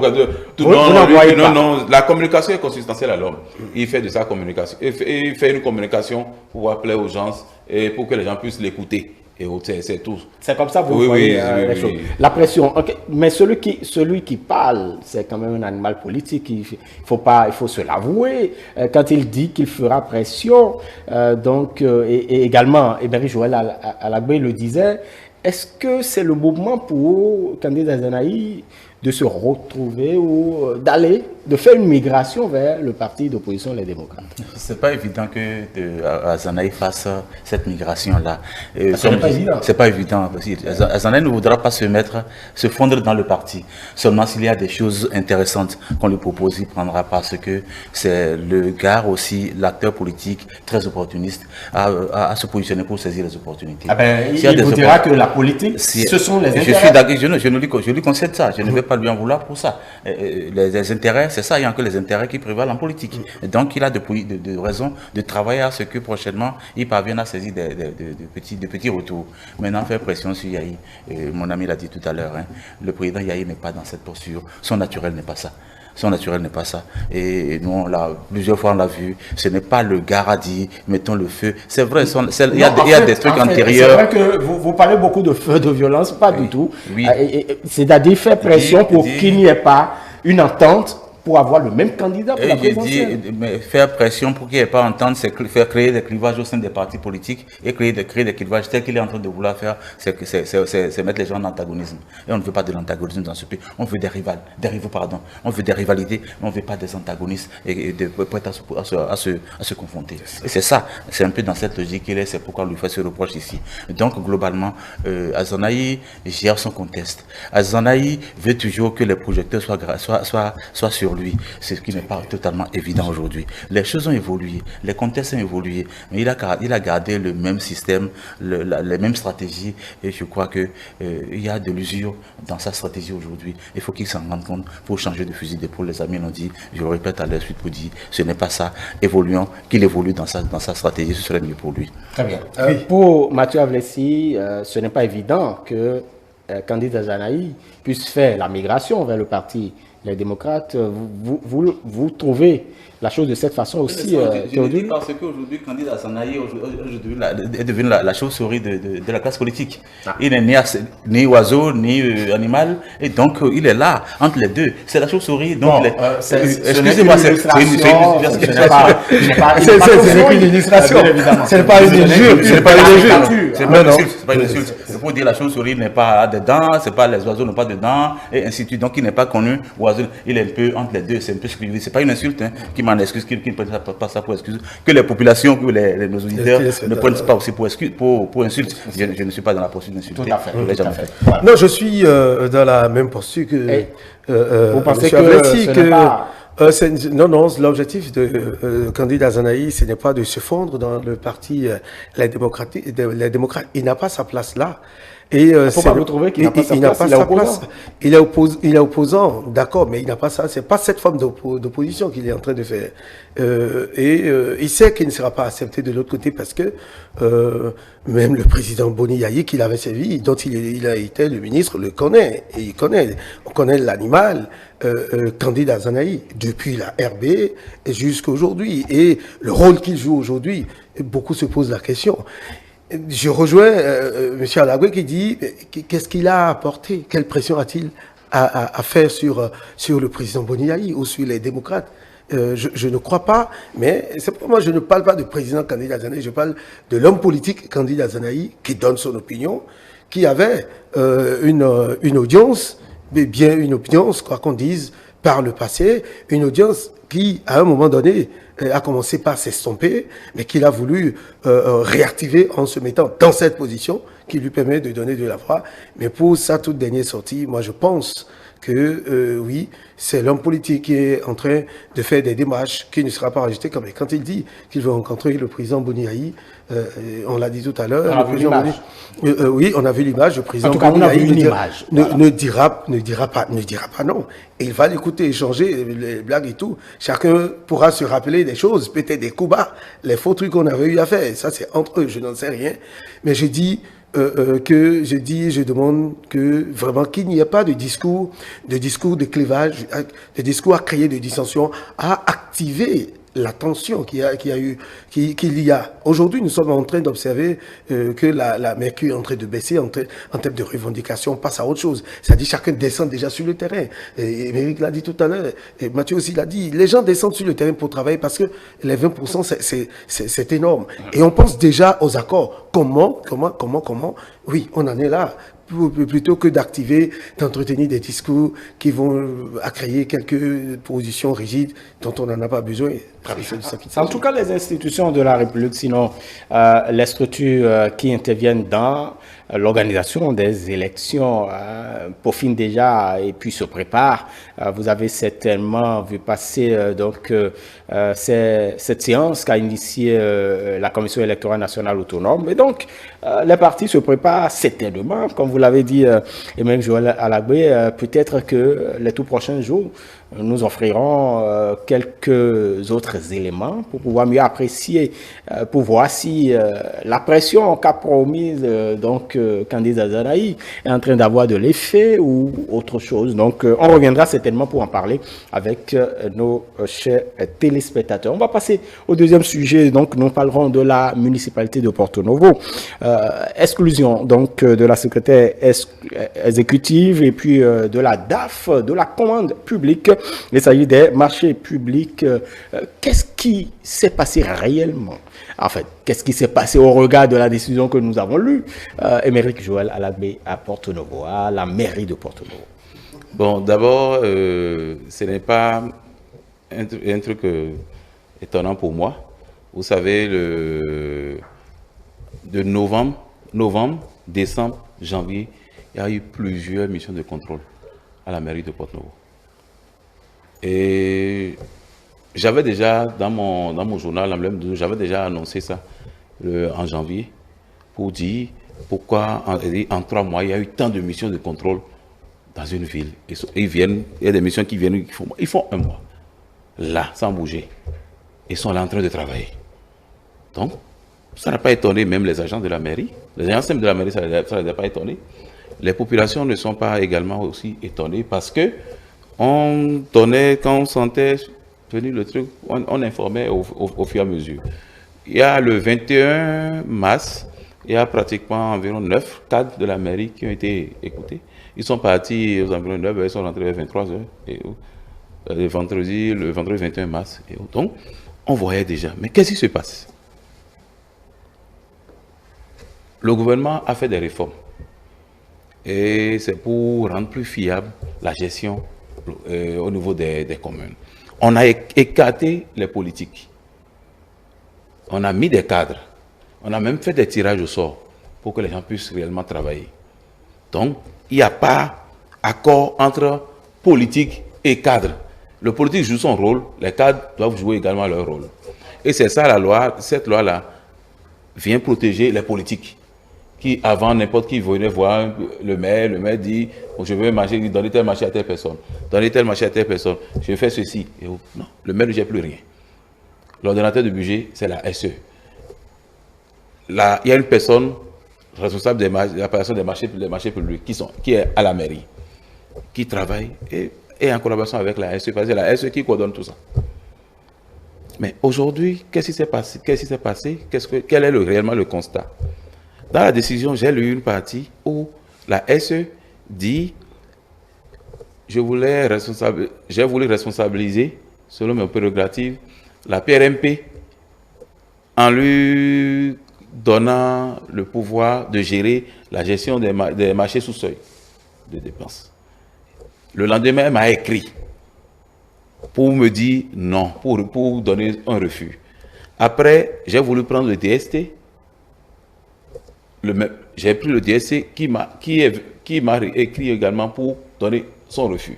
Speaker 3: Non, la communication est consubstantielle à l'homme. Il fait de sa communication. Il fait une communication pour pouvoir plaire aux gens et pour que les gens puissent l'écouter. Et c'est tout.
Speaker 1: C'est comme ça que vous voyez les choses. La pression. Okay. Mais celui qui parle, c'est quand même un animal politique. Il faut se l'avouer. Quand il dit qu'il fera pression, et également, Emery Joël Alagbé le disait, est-ce que c'est le mouvement pour candidat Zanaï de se retrouver ou de faire une migration vers le parti d'opposition, les démocrates?
Speaker 2: C'est pas évident que Azanaï fasse cette migration-là.
Speaker 1: C'est pas évident.
Speaker 2: Azanaï ne voudra pas se fondre dans le parti. Seulement s'il y a des choses intéressantes qu'on lui propose, il prendra, parce que c'est le gars aussi, l'acteur politique très opportuniste, à se positionner pour saisir les opportunités.
Speaker 1: Il vous dira que la politique, ce sont les intérêts.
Speaker 2: Je lui concède ça. Je ne vais pas lui en vouloir pour ça. Les intérêts, c'est ça, il y a encore les intérêts qui prévalent en politique. Et donc il a de raisons de travailler à ce que prochainement il parvienne à saisir de petits retours. Maintenant, faire pression sur Yahi, mon ami l'a dit tout à l'heure, le président Yahi n'est pas dans cette posture. Son naturel n'est pas ça. Son naturel n'est pas ça. Et nous, plusieurs fois, on l'a vu. Ce n'est pas le gars à dire, mettons le feu. C'est vrai, il y a des trucs antérieurs.
Speaker 1: C'est vrai que vous parlez beaucoup de feu, de violence, pas du tout. Oui. C'est-à-dire faire pression pour qu'il n'y ait pas une entente pour avoir le même candidat pour la présidentielle.
Speaker 2: Mais faire pression pour qu'il n'y ait pas entente, c'est faire créer des clivages au sein des partis politiques et créer des clivages tels qu'il est en train de vouloir faire, c'est mettre les gens en antagonisme. Et on ne veut pas de l'antagonisme dans ce pays. On veut des rivaux, pardon. On veut des rivalités, mais on ne veut pas des antagonistes et prêts à se confronter. Et c'est ça, c'est un peu dans cette logique qu'il est, c'est pourquoi on lui fait ce reproche ici. Donc globalement, Azanaï gère son contexte. Azanaï veut toujours que les projecteurs soient sur lui, ce qui n'est pas totalement évident aujourd'hui. Les choses ont évolué, les contextes ont évolué, mais il a gardé le même système, les mêmes stratégies, et je crois qu'il y a de l'usure dans sa stratégie aujourd'hui. Il faut qu'il s'en rende compte pour changer de fusil d'épaule. Les amis l'ont dit, je le répète à la suite pour dire, ce n'est pas ça. Évoluons, qu'il évolue dans sa stratégie, ce serait mieux pour lui.
Speaker 1: Très bien. Pour Mathieu Avlessi, ce n'est pas évident que candidat Zanaï puisse faire la migration vers le parti les démocrates. Vous trouvez la chose de cette façon aussi,
Speaker 2: Théodule? Parce qu'aujourd'hui, candidat Zanaï est devenu la chauve-souris de la classe politique. Il n'est ni oiseau, ni animal, et donc il est là, entre les deux. C'est la chauve-souris.
Speaker 1: Excusez-moi, c'est une illustration.
Speaker 4: Ce n'est pas une injure.
Speaker 2: C'est pas une insulte. C'est pour dire la chauve-souris n'est pas dedans, c'est pas les oiseaux n'ont pas dedans, et ainsi de suite. Donc il n'est pas connu oiseau il est un peu entre les deux, c'est un peu ce que je dis. C'est pas une insulte, hein, qui m'en excuse, qui ne prenne pas ça pour excuse. Que les populations, que nos auditeurs ne prennent pas aussi pour excuse, pour insulte. Je ne suis pas dans la posture d'insulter.
Speaker 1: Tout à fait.
Speaker 2: Tout à fait.
Speaker 1: Voilà.
Speaker 4: Non, je suis dans la même posture que
Speaker 1: vous pensez
Speaker 4: monsieur
Speaker 1: que
Speaker 4: Ableti,
Speaker 1: ce n'est pas...
Speaker 4: non, l'objectif de candidat Zanaï, ce n'est pas de se fondre dans le parti les démocrates. Il n'a pas sa place là. Et
Speaker 1: pourquoi vous trouvez qu'il n'a pas sa place?
Speaker 4: Il est opposant, d'accord, mais il n'a pas ça. C'est pas cette forme d'opposition qu'il est en train de faire. Il sait qu'il ne sera pas accepté de l'autre côté parce que même le président Boni Yayi, qu'il avait servi, dont il a été le ministre, le connaît. Et il connaît. On connaît l'animal candidat Zanaï depuis la RB et jusqu'à aujourd'hui. Et le rôle qu'il joue aujourd'hui, beaucoup se posent la question. Je rejoins M. Alagbe qui dit qu'est-ce qu'il a apporté, quelle pression a-t-il à faire sur le président Boni Yayi ou sur les démocrates. Je ne crois pas, mais c'est pour moi je ne parle pas de président candidat Zanaï, je parle de l'homme politique candidat Zanaï qui donne son opinion, qui avait une audience, mais bien une audience, quoi qu'on dise, par le passé, une audience qui, à un moment donné, a commencé par s'estomper, mais qu'il a voulu réactiver en se mettant dans cette position qui lui permet de donner de la voix. Mais pour sa toute dernière sortie, moi je pense que oui, c'est l'homme politique qui est en train de faire des démarches, qui ne sera pas rejeté comme quand il dit qu'il veut rencontrer le président Boni Yayi, on l'a dit tout à l'heure.
Speaker 1: On a vu l'image.
Speaker 4: Oui, on a vu l'image. Le président
Speaker 1: en tout cas,
Speaker 4: Boni
Speaker 1: on a vu
Speaker 4: Yayi
Speaker 1: une image.
Speaker 4: ne dira pas non. Et il va l'écouter, échanger les blagues et tout. Chacun pourra se rappeler des choses, peut-être des coups bas, les faux trucs qu'on avait eu à faire. Ça, c'est entre eux, je n'en sais rien. Mais je dis je demande que vraiment qu'il n'y ait pas de discours de clivage, de discours à créer de dissensions, à activer la tension qu'il y a. Aujourd'hui, nous sommes en train d'observer que la mercure est en train de baisser en termes de revendication, on passe à autre chose. C'est-à-dire chacun descend déjà sur le terrain. Et Méric l'a dit tout à l'heure, et Mathieu aussi l'a dit, les gens descendent sur le terrain pour travailler parce que les 20%, c'est énorme. Et on pense déjà aux accords. Comment? Oui, on en est là. Plutôt que d'activer, d'entretenir des discours qui vont créer quelques positions rigides dont on n'en a pas besoin.
Speaker 1: En tout cas, les institutions de la République, sinon les structures qui interviennent dans l'organisation des élections peaufinent déjà et puis se préparent. Vous avez certainement vu passer cette séance qu'a initiée la Commission électorale nationale autonome. Et donc, les partis se préparent certainement, comme vous l'avez dit, et même Joël Alagbe, peut-être que les tout prochains jours, nous offrirons quelques autres éléments pour pouvoir mieux apprécier, pour voir si la pression qu'a promise candidat Zanaï est en train d'avoir de l'effet ou autre chose. Donc, on reviendra certainement pour en parler avec nos chers téléspectateurs. On va passer au deuxième sujet. Donc, nous parlerons de la municipalité de Porto Novo. Exclusion donc de la secrétaire exécutive et puis de la DAF, de la commande publique. Il s'agit des marchés publics. Qu'est-ce qui s'est passé réellement? En fait, qu'est-ce qui s'est passé au regard de la décision que nous avons lue? Émeric Joël Alagbe à Porto Novo, à la mairie de Porto Novo.
Speaker 3: Bon, d'abord, ce n'est pas un truc étonnant pour moi. Vous savez, de novembre, décembre, janvier, il y a eu plusieurs missions de contrôle à la mairie de Porto Novo. Et j'avais déjà, dans mon journal, j'avais déjà annoncé ça en janvier pour dire pourquoi en 3 mois, il y a eu tant de missions de contrôle dans une ville. Il y a des missions qui viennent, ils font 1 mois, là, sans bouger. Ils sont là en train de travailler. Donc, ça n'a pas étonné même les agents de la mairie. Les agents de la mairie, ça ne les a pas étonnés. Les populations ne sont pas également aussi étonnées parce que on donnait, quand on sentait venir le truc, on informait au fur et à mesure. Il y a le 21 mars, il y a pratiquement environ 9 cadres de la mairie qui ont été écoutés. Ils sont partis aux environs 9, ils sont rentrés vers 23h. Le vendredi 21 mars. Donc, on voyait déjà. Mais qu'est-ce qui se passe? Le gouvernement a fait des réformes. Et c'est pour rendre plus fiable la gestion au niveau des communes. On a écarté les politiques. On a mis des cadres. On a même fait des tirages au sort pour que les gens puissent réellement travailler. Donc, il n'y a pas accord entre politique et cadre. Le politique joue son rôle, les cadres doivent jouer également leur rôle. Et c'est ça la loi, cette loi-là vient protéger les politiques. Qui, avant, n'importe qui venait voir le maire dit oh, je veux marcher, donner tel marché à telle personne, donner tel marché à telle personne, je fais ceci. Et oh, non, le maire ne gère plus rien. L'ordonnateur de budget, c'est la SE. Là, il y a une personne responsable de l'apparition des marchés publics qui est à la mairie, qui travaille et en collaboration avec la SE, parce que c'est la SE qui coordonne tout ça. Mais aujourd'hui, qu'est-ce qui s'est passé? Quel est réellement le constat? Dans la décision, j'ai lu une partie où la SE dit j'ai voulu responsabiliser, selon mes prérogatives, la PRMP en lui donnant le pouvoir de gérer la gestion des marchés sous seuil de dépenses. Le lendemain, elle m'a écrit pour me dire non, pour donner un refus. Après, j'ai voulu prendre le DST. J'ai pris le DST qui m'a écrit également pour donner son refus.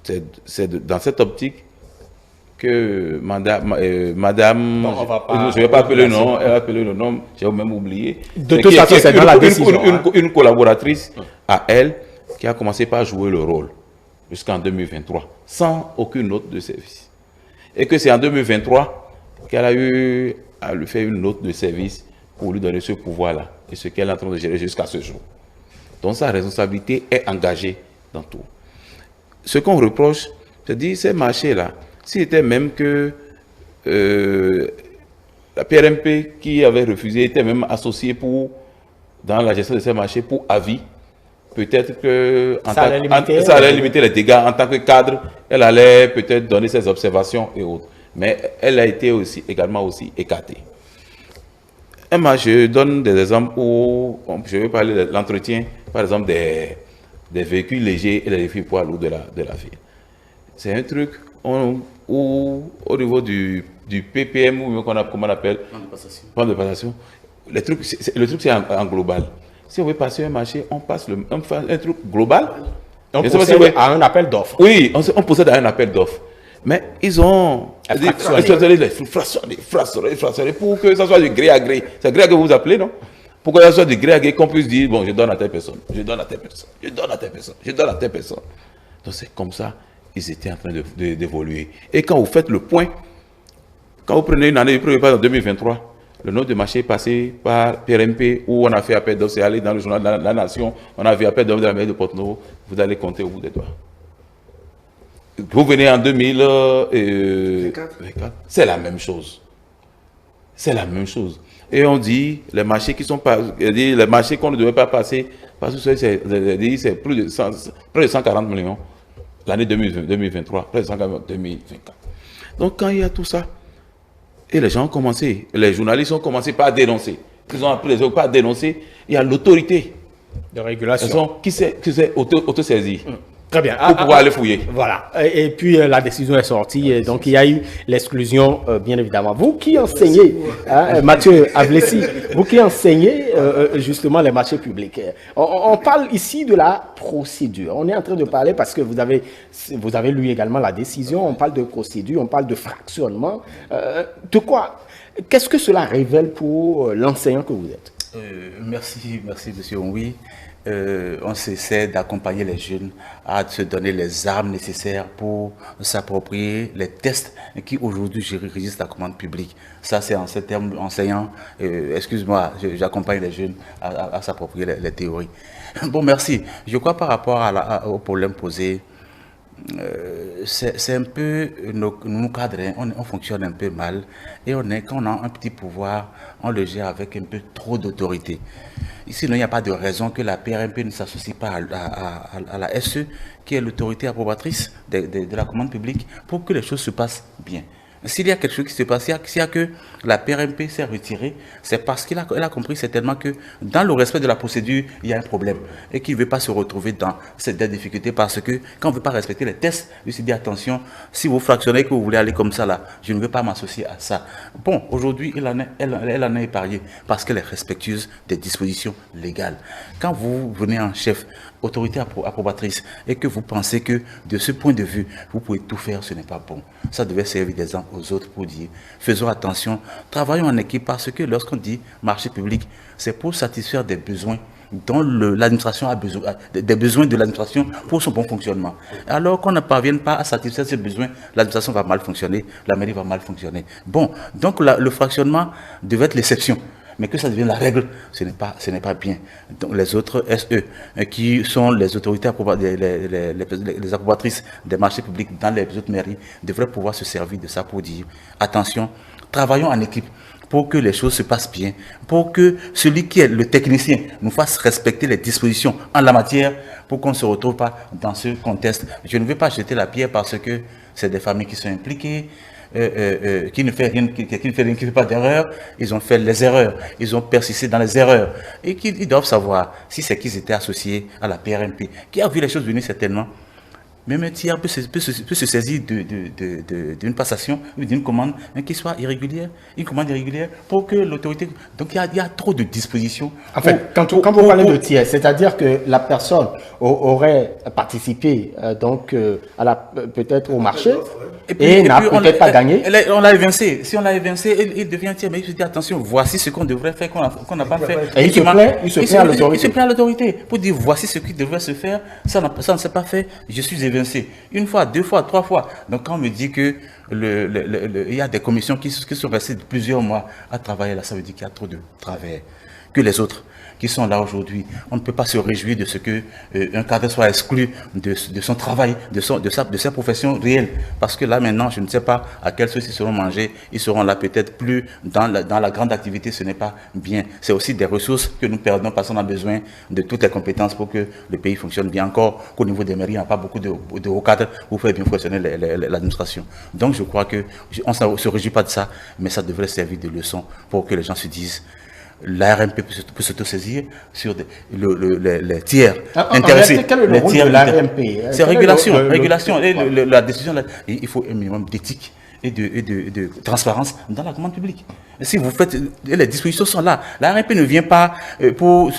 Speaker 3: C'est dans cette optique que madame, je ne vais pas appeler le nom, elle a appelé le nom, j'ai même oublié.
Speaker 1: De toute façon, c'est dans la décision.
Speaker 3: Une collaboratrice à elle qui a commencé par jouer le rôle jusqu'en 2023, sans aucune note de service. Et que c'est en 2023 qu'elle a eu à lui faire une note de service pour lui donner ce pouvoir-là et ce qu'elle est en train de gérer jusqu'à ce jour. Donc sa responsabilité est engagée dans tout. Ce qu'on reproche, c'est dire ces marchés-là, s'il était même que la PRMP qui avait refusé était même associée dans la gestion de ces marchés pour avis, peut-être que ça allait limiter les dégâts en tant que cadre, elle allait peut-être donner ses observations et autres. Mais elle a été également écartée. Je donne des exemples où je vais parler de l'entretien, par exemple, des véhicules légers et des véhicules poids lourds de la ville. C'est un truc où, au niveau du PPM, ou comment on appelle, plan de passation, le truc c'est en global. Si on veut passer un marché, on passe un truc global.
Speaker 1: On procède à un appel d'offres.
Speaker 3: Oui, on procède à un appel d'offres. Mais ils ont fractionné pour que ça soit du gré à gré. C'est gré à gré que vous appelez, non? Pour que ça soit du gré à gré, qu'on puisse dire, bon, je donne à telle personne, je donne à telle personne, je donne à telle personne, je donne à telle personne. Donc c'est comme ça ils étaient en train d'évoluer. Et quand vous faites le point, quand vous prenez une année, par exemple en 2023, le nombre de marchés passés par PRMP, où on a fait appel d'offres, c'est allé dans le journal de la Nation, on a fait appel d'offres de la mairie de Porto-Novo, vous allez compter au bout des doigts. Vous venez en 2024, c'est la même chose. C'est la même chose. Et on dit, les marchés qui sont pas, les marchés qu'on ne devait pas passer, parce que c'est plus de 140 millions l'année 2023, près de 140 millions 2024. Donc quand il y a tout ça, et les gens ont commencé, les journalistes ont commencé par dénoncer. Ils ont appris les autres par dénoncer. Il y a l'autorité
Speaker 1: de régulation
Speaker 3: qui s'est auto-saisie.
Speaker 1: Très bien.
Speaker 3: Pour pouvoir aller fouiller.
Speaker 1: Voilà. Et puis la décision est sortie. Et donc il y a eu l'exclusion, bien évidemment. Vous qui enseignez, Mathieu Avlessi, vous qui enseignez justement les marchés publics, on parle ici de la procédure. On est en train de parler parce que vous avez lu également la décision. On parle de procédure, on parle de fractionnement. De quoi? Qu'est-ce que cela révèle pour l'enseignant que vous êtes?
Speaker 2: Merci, monsieur Onwi. On essaie d'accompagner les jeunes à se donner les armes nécessaires pour s'approprier les tests qui aujourd'hui régissent la commande publique. Ça, c'est en ces termes enseignants. Excuse-moi, j'accompagne les jeunes à s'approprier les théories. Bon, merci. Je crois par rapport au problème posé, c'est un peu, nous cadres, on fonctionne un peu mal et quand on a un petit pouvoir, on le gère avec un peu trop d'autorité. Sinon, il n'y a pas de raison que la PRMP ne s'associe pas à la SE, qui est l'autorité approbatrice de la commande publique, pour que les choses se passent bien. S'il y a quelque chose qui se passe, s'il y a que la PRMP s'est retirée, c'est parce qu'elle a compris certainement que dans le respect de la procédure, il y a un problème et qu'il ne veut pas se retrouver dans cette difficulté parce que quand on ne veut pas respecter les tests, il se dit attention, si vous fractionnez que vous voulez aller comme ça là, je ne veux pas m'associer à ça. Bon, aujourd'hui, elle en est épargnée parce qu'elle est respectueuse des dispositions légales. Quand vous venez en chef, autorité approbatrice, et que vous pensez que de ce point de vue, vous pouvez tout faire, ce n'est pas bon. Ça devait servir d'exemple aux autres pour dire, faisons attention, travaillons en équipe parce que lorsqu'on dit marché public, c'est pour satisfaire des besoins dont l'administration a besoin, des besoins de l'administration pour son bon fonctionnement. Alors qu'on ne parvienne pas à satisfaire ces besoins, l'administration va mal fonctionner, la mairie va mal fonctionner. Bon, donc le fractionnement devait être l'exception. Mais que ça devienne la règle, ce n'est pas bien. Donc les autres SE, qui sont les autorités les approbatrices des marchés publics dans les autres mairies, devraient pouvoir se servir de ça pour dire, attention, travaillons en équipe pour que les choses se passent bien, pour que celui qui est le technicien nous fasse respecter les dispositions en la matière, pour qu'on ne se retrouve pas dans ce contexte. Je ne veux pas jeter la pierre parce que c'est des familles qui sont impliquées, qui ne fait rien, qui ne fait pas d'erreur, ils ont fait les erreurs, ils ont persisté dans les erreurs, et qu'ils doivent savoir si c'est qu'ils étaient associés à la PRMP, qui a vu les choses venir certainement. Même un tiers peut se saisir d'une passation ou d'une commande qui soit irrégulière, une commande irrégulière, pour que l'autorité... Donc il y a trop de dispositions.
Speaker 1: En fait, quand vous parlez de tiers, c'est-à-dire que la personne aurait participé peut-être au marché et n'a peut-être pas gagné.
Speaker 2: On l'a évincé. Si on l'a évincé, il devient tiers. Mais il se dit attention, voici ce qu'on devrait faire, qu'on n'a pas fait.
Speaker 1: Et il se plaint à l'autorité.
Speaker 2: Il se plaint à l'autorité pour dire voici ce qui devrait se faire, ça ne s'est pas fait, je suis évincé. Une fois, deux fois, trois fois. Donc quand on me dit que il y a des commissions qui sont restées plusieurs mois à travailler là, ça veut dire qu'il y a trop de travers. Que les autres qui sont là aujourd'hui, on ne peut pas se réjouir de ce que un cadre soit exclu de son travail, de sa profession réelle. Parce que là maintenant, je ne sais pas à quelle sauce ils seront mangés, ils seront là peut-être plus dans la grande activité, ce n'est pas bien. C'est aussi des ressources que nous perdons parce qu'on a besoin de toutes les compétences pour que le pays fonctionne bien. Encore qu'au niveau des mairies, il n'y a pas beaucoup de hauts cadres pour faire bien fonctionner l'administration. Donc je crois qu'on ne se réjouit pas de ça, mais ça devrait servir de leçon pour que les gens se disent l'ARMP peut s'autosaisir sur les tiers intéressés.
Speaker 1: Quel est le rôle de l'ARMP?
Speaker 2: C'est régulation. La décision, il faut un minimum d'éthique et de transparence dans la commande publique. Et si vous faites, les dispositions sont là. L'ARMP ne vient pas pour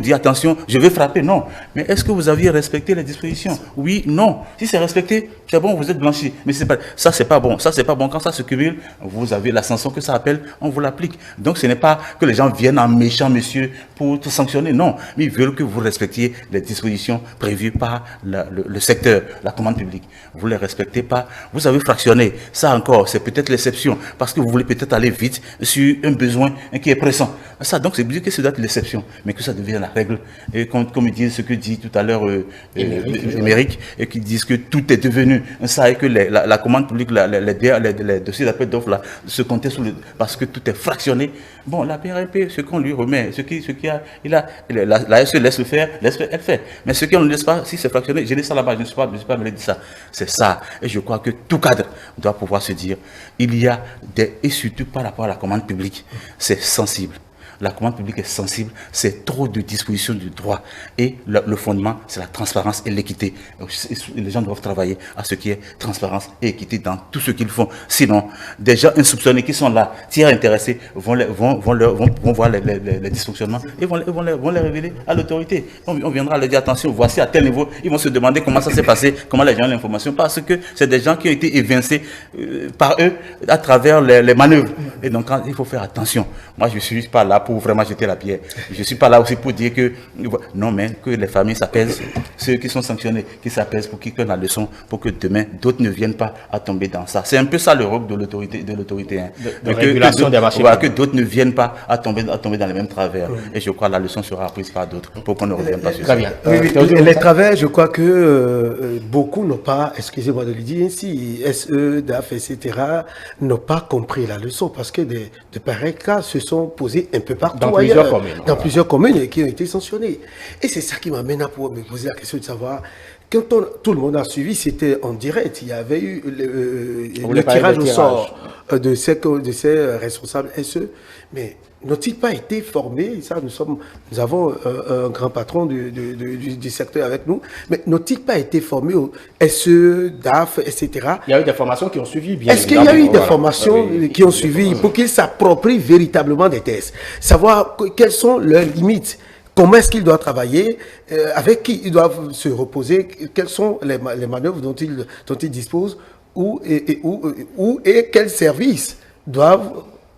Speaker 2: dire attention, je vais frapper, non. Mais est-ce que vous aviez respecté les dispositions? Oui, non. Si c'est respecté, c'est bon, vous êtes blanchi. Mais ça, c'est pas bon. Ça, c'est pas bon. Quand ça se cumule, vous avez la sanction que ça appelle, on vous l'applique. Donc, ce n'est pas que les gens viennent en méchant monsieur pour tout sanctionner, non. Mais ils veulent que vous respectiez les dispositions prévues par le secteur, la commande publique. Vous ne les respectez pas, vous avez fractionné. Ça encore, c'est peut-être l'exception, parce que vous voulez peut-être aller vite sur un besoin qui est pressant. Ça, donc, c'est obligé que ça doit être l'exception, mais que ça devienne la règle. Et comme ils disent ce que dit tout à l'heure Émeric, et qui disent que tout est devenu ça, et que la commande publique, les dossiers d'appel d'offres là, se comptaient parce que tout est fractionné. Bon, la PRMP, ce qu'on lui remet, la SE laisse le faire, elle fait. Mais ce qu'on ne laisse pas, si c'est fractionné, je laisse ça là-bas, je ne suis pas mêlé de ça. C'est ça. Et je crois que tout cadre doit pouvoir se dire, il y a et surtout par rapport à la commande publique, c'est sensible. La commande publique est sensible, c'est trop de dispositions du droit. Et le fondement, c'est la transparence et l'équité. Les gens doivent travailler à ce qui est transparence et équité dans tout ce qu'ils font. Sinon, des gens insoupçonnés qui sont là, tiers intéressés, vont voir les dysfonctionnements et vont les révéler à l'autorité. On viendra leur dire, attention, voici à tel niveau. Ils vont se demander comment ça s'est passé, comment les gens ont l'information, parce que c'est des gens qui ont été évincés par eux à travers les manœuvres. Et donc, il faut faire attention. Moi, je ne suis pas là pour vraiment jeter la pierre. Je ne suis pas là aussi pour dire que non, mais que les familles s'apaisent, ceux qui sont sanctionnés, qui s'apaisent pour qu'ils prennent la leçon, pour que demain d'autres ne viennent pas à tomber dans ça. C'est un peu ça le rôle de l'autorité, hein.
Speaker 1: De régulation des marchés.
Speaker 2: Que d'autres ne viennent pas à tomber dans les mêmes travers. Et je crois que la leçon sera apprise par d'autres pour qu'on ne revienne pas sur ça.
Speaker 4: Les travers, je crois que beaucoup n'ont pas, excusez-moi de le dire ainsi, SE, DAF, etc., n'ont pas compris la leçon parce que de pareils cas se sont posés un peu partout
Speaker 1: dans
Speaker 4: ailleurs,
Speaker 1: plusieurs communes.
Speaker 4: Dans plusieurs communes qui ont été sanctionnées. Et c'est ça qui m'amène à pouvoir me poser la question de savoir, quand tout le monde a suivi, c'était en direct. Il y avait eu le tirage au sort de ces responsables SE. Mais n'ont-ils pas été formés? Ça, nous avons un grand patron du secteur avec nous. Mais n'ont-ils pas été formés au SE, DAF, etc.?
Speaker 1: Il y a eu des formations qui ont suivi, bien
Speaker 4: Est-ce qu'il y a eu des formations qui ont suivi pour qu'ils s'approprient véritablement des tests? Savoir quelles sont leurs limites? Comment est-ce qu'ils doivent travailler? Avec qui ils doivent se reposer? Quelles sont les manœuvres dont ils disposent? Où et quels services doivent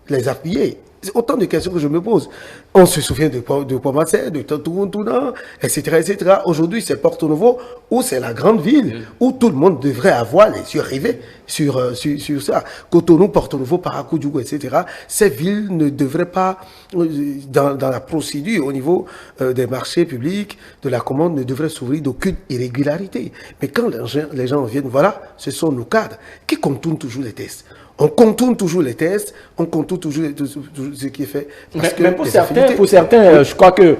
Speaker 4: les appuyer? C'est autant de questions que je me pose. On se souvient de Pomassé, de Tantountounan, etc. Aujourd'hui, c'est Porto Novo, où c'est la grande ville, où tout le monde devrait avoir les yeux rivés sur ça. Cotonou, Porto Novo, Paracoudougou, etc. Ces villes ne devraient pas, dans la procédure au niveau des marchés publics, de la commande, ne devraient s'ouvrir d'aucune irrégularité. Mais quand les gens viennent, voilà, ce sont nos cadres qui contournent toujours les tests. On contourne toujours les tests, on contourne toujours ce qui est fait.
Speaker 1: Mais pour certains, je crois que,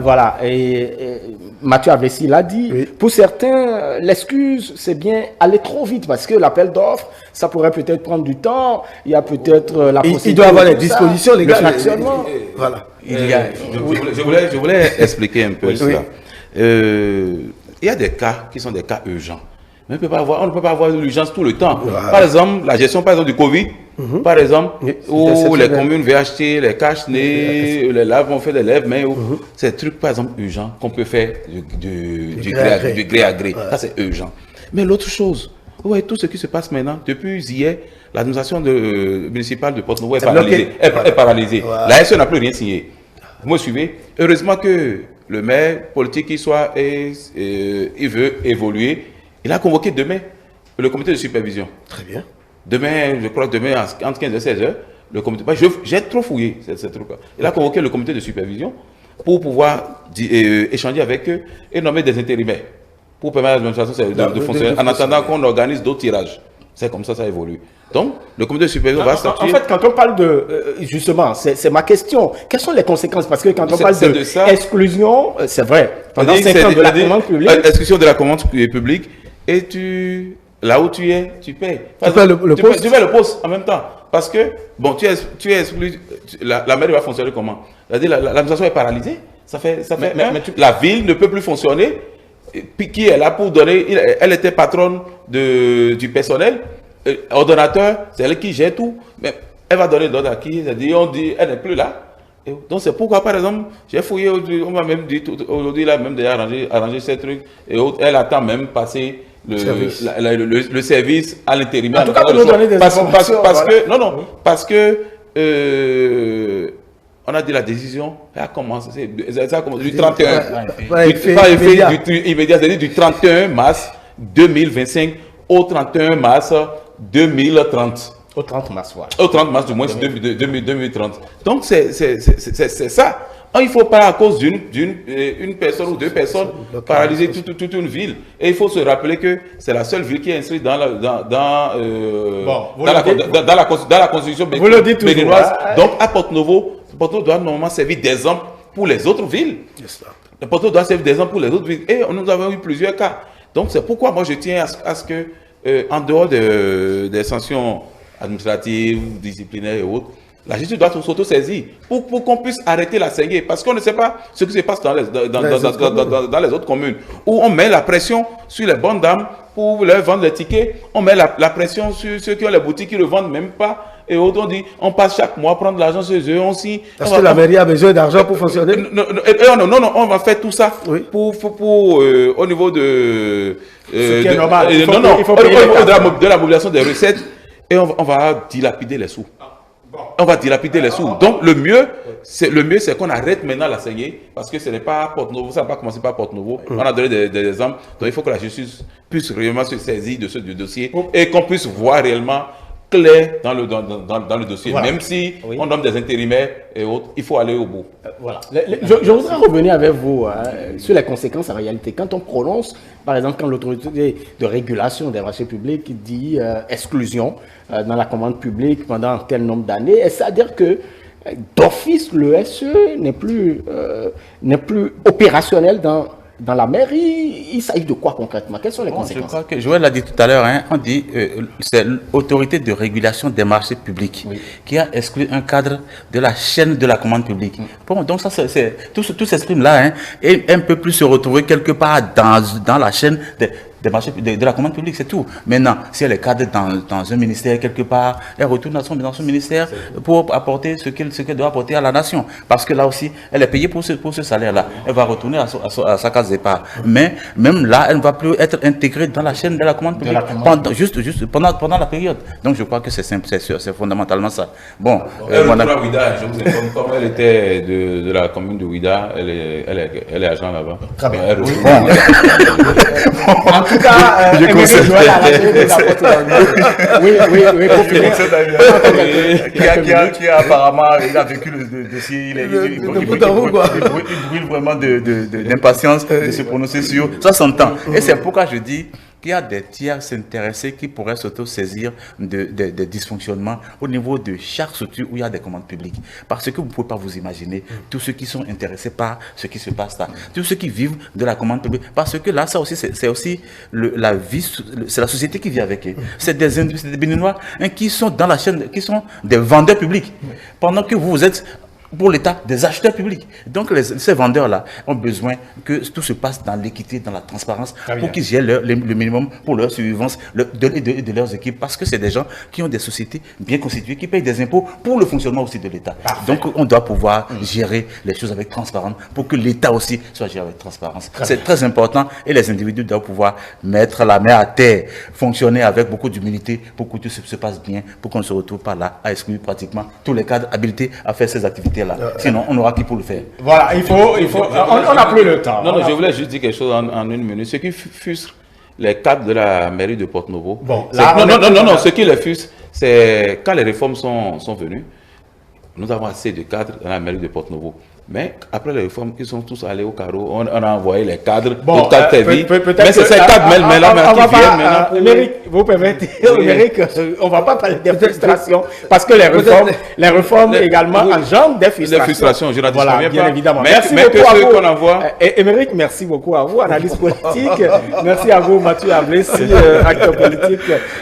Speaker 1: voilà, et Mathieu Avessi l'a dit, oui. Pour certains, l'excuse, c'est bien aller trop vite, parce que l'appel d'offres, ça pourrait peut-être prendre du temps, il y a peut-être la procédure.
Speaker 4: Il doit avoir les dispositions légales.
Speaker 3: Voilà. Je voulais expliquer un peu cela. Il y a des cas qui sont des cas urgents. Mais on ne peut pas avoir l'urgence tout le temps. Voilà. Par exemple, la gestion du Covid, par exemple, où les communes veulent acheter les cache-nez, les laves, on fait des lèvres-mains. C'est des trucs, par exemple, urgents qu'on peut faire du gré à gré. Ça, c'est urgent. Mais l'autre chose, tout ce qui se passe maintenant, depuis hier, l'administration municipale de Porto-Novo est paralysée. Voilà. La SE n'a plus rien signé. Vous me suivez? Heureusement que le maire politique qui soit, il veut évoluer. Il a convoqué demain le comité de supervision.
Speaker 4: Très bien.
Speaker 3: Demain, je crois que demain, entre 15 et 16 heures, le comité. J'ai trop fouillé ce truc-là. Il a convoqué le comité de supervision pour pouvoir échanger avec eux et nommer des intérimaires pour permettre à l'administration de fonctionner en attendant qu'on organise d'autres tirages. C'est comme ça évolue. Donc, le comité de supervision va statuer.
Speaker 1: En fait, quand on parle de... justement, c'est ma question. Quelles sont les conséquences? Parce que quand on parle d'exclusion, c'est vrai. Pendant 5 ans de la commande publique...
Speaker 3: Exclusion de la commande publique. Et là où tu es, tu payes.
Speaker 4: Tu payes le poste.
Speaker 3: Tu payes le poste en même temps. Parce que, bon, tu es exclu. La mairie va fonctionner comment? L'administration est paralysée. La ville ne peut plus fonctionner. Puis qui est là pour donner? Elle était patronne du personnel. Ordonnateur, c'est elle qui gère tout. Mais elle va donner l'ordre à qui? On dit, elle n'est plus là. Et donc c'est pourquoi, par exemple, j'ai fouillé aujourd'hui, on m'a même dit, aujourd'hui, il a même déjà arrangé ces trucs. Et elle attend même passer le service à l'intérimaire.
Speaker 1: En tout cas, pour nous donner des informations.
Speaker 3: Parce que on a dit la décision, elle a commencé du 31. Immédiat, c'est-à-dire du 31 mars 2025 au 31 mars 2030.
Speaker 1: Au 30 mars, voilà.
Speaker 3: Au 30 mars du moins 2030. Donc c'est ça. Il ne faut pas, à cause d'une personne ou deux personnes, paralyser toute une ville. Et il faut se rappeler que c'est la seule ville qui est inscrite dans la constitution béninoise. Donc à Porto-Novo doit normalement servir d'exemple pour les autres villes. Porto doit servir d'exemple pour les autres villes. Et nous avons eu plusieurs cas. Donc c'est pourquoi moi je tiens à ce que, en dehors des sanctions administratives, disciplinaires et autres, la justice doit s'auto-saisir pour qu'on puisse arrêter la saignée. Parce qu'on ne sait pas ce qui se passe dans les autres communes. Où on met la pression sur les bonnes dames pour leur vendre les tickets. On met la pression sur ceux qui ont les boutiques qui ne revendent même pas. Et autres, on dit, on passe chaque mois prendre l'argent chez eux.
Speaker 4: Parce que la mairie a besoin d'argent pour fonctionner?
Speaker 3: Non, on va faire tout ça au niveau de...
Speaker 1: ce qui est normal.
Speaker 3: Il faut de la mobilisation des recettes. Et on va dilapider les sous. On va dilapider les sous. Donc le mieux, c'est qu'on arrête maintenant la saignée, parce que ce n'est pas Porto-Novo, ça n'a pas commencé par Porto-Novo. On a donné des exemples. Donc il faut que la justice puisse réellement se saisir de ce dossier et qu'on puisse voir réellement clair dans le dossier. Voilà. Même si on nomme des intérimaires et autres, il faut aller au bout.
Speaker 1: Voilà. Je voudrais revenir avec vous sur les conséquences en réalité. Quand on prononce, par exemple, quand l'autorité de régulation des marchés publics dit exclusion dans la commande publique pendant un tel nombre d'années, c'est-à-dire que d'office, le SE n'est plus opérationnel dans dans la mer, il s'agit de quoi concrètement? Quelles sont les conséquences?
Speaker 2: Je crois que Joël l'a dit tout à l'heure, hein, on dit c'est l'autorité de régulation des marchés publics qui a exclu un cadre de la chaîne de la commande publique. Bon, donc ça, tout s'exprime-là, hein, et un peu plus se retrouver quelque part dans la chaîne des marchés, de la commande publique, c'est tout. Maintenant, si elle est cadre dans un ministère quelque part, elle retourne dans son ministère pour apporter ce qu'elle doit apporter à la nation. Parce que là aussi, elle est payée pour ce salaire-là. Elle va retourner à sa case départ. Mais même là, elle ne va plus être intégrée dans la chaîne de la commande publique pendant la période. Donc je crois que c'est simple, c'est fondamentalement ça. Bon,
Speaker 3: je vous informe, comme elle était de la commune de Ouida, elle est agent là-bas.
Speaker 1: Très bien.
Speaker 3: Elle
Speaker 1: En tout cas,
Speaker 3: je conseille.
Speaker 1: Oui, pour finir.
Speaker 2: Qui a apparemment, il a vécu le dossier, il brûle vraiment d'impatience de se prononcer sur. Ça s'entend. Et c'est pourquoi je dis qu'il y a des tiers intéressés qui pourraient s'auto-saisir des dysfonctionnements au niveau de chaque structure où il y a des commandes publiques. Parce que vous ne pouvez pas vous imaginer tous ceux qui sont intéressés par ce qui se passe là, tous ceux qui vivent de la commande publique. Parce que là, ça aussi, c'est aussi la vie, c'est la société qui vit avec eux. C'est des Béninois qui sont dans la chaîne, qui sont des vendeurs publics. Pendant que vous êtes pour l'État, des acheteurs publics. Donc, ces vendeurs-là ont besoin que tout se passe dans l'équité, dans la transparence, pour qu'ils aient le minimum pour leur survivance de leurs équipes, parce que c'est des gens qui ont des sociétés bien constituées, qui payent des impôts pour le fonctionnement aussi de l'État. Donc, on doit pouvoir gérer les choses avec transparence, pour que l'État aussi soit géré avec transparence. C'est très important, et les individus doivent pouvoir mettre la main à terre, fonctionner avec beaucoup d'humilité, pour que tout se passe bien, pour qu'on ne se retrouve pas là à exclure pratiquement tous les cadres habilités à faire ces activités. Là. Sinon, on aura qui pour le faire.
Speaker 1: Voilà, on n'a plus le temps.
Speaker 3: Non, je voulais juste dire quelque chose en une minute. Ce qui frustre les cadres de la mairie de Porto-Novo, ce qui les frustre, c'est quand les réformes sont venues, nous avons assez de cadres dans la mairie de Porto-Novo. Mais après les réformes, ils sont tous allés au carreau. On a envoyé les cadres pour cadre vie. Mais c'est ces cadres là qui viennent maintenant.
Speaker 1: Émeric, vous permettez, Émeric, on ne va pas parler des frustrations parce que les réformes également engendrent des frustrations.
Speaker 3: Je n'en dis rien,
Speaker 1: bien évidemment.
Speaker 3: Merci beaucoup à vous.
Speaker 1: Émeric, merci beaucoup à vous, analyste politique. Merci à vous, Mathieu Ablessi, acteur politique.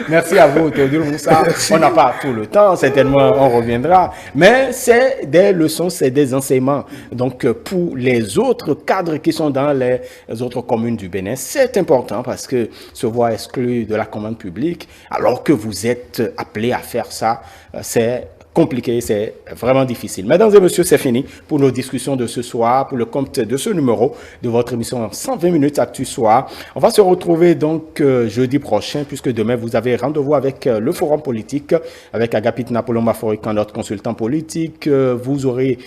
Speaker 1: Merci à vous, Théodule Moussa. On n'a pas tout le temps, certainement on reviendra. Mais c'est des leçons, c'est des enseignements. Donc, pour les autres cadres qui sont dans les autres communes du Bénin, c'est important parce que se voir exclu de la commande publique, alors que vous êtes appelé à faire ça, c'est compliqué, c'est vraiment difficile. Mesdames et messieurs, c'est fini pour nos discussions de ce soir, pour le compte de ce numéro de votre émission 120 minutes Actu Soir. On va se retrouver donc jeudi prochain, puisque demain vous avez rendez-vous avec le Forum politique, avec Agapit Napoléon Maforican, notre consultant politique. Vous aurez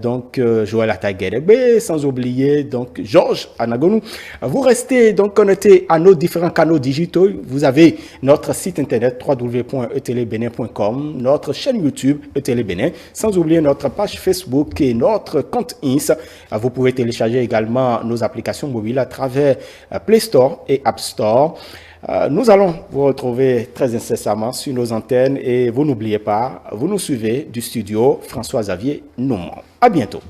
Speaker 1: donc Joël Ataguerebe, sans oublier donc Georges Anagonou. Vous restez donc connectés à nos différents canaux digitaux. Vous avez notre site internet www.etelebénin.com, notre chaîne YouTube ETL Bénin, sans oublier notre page Facebook et notre compte Ins. Vous pouvez télécharger également nos applications mobiles à travers Play Store et App Store. Nous allons vous retrouver très incessamment sur nos antennes et vous n'oubliez pas, vous nous suivez du studio François-Xavier Noumon. À bientôt.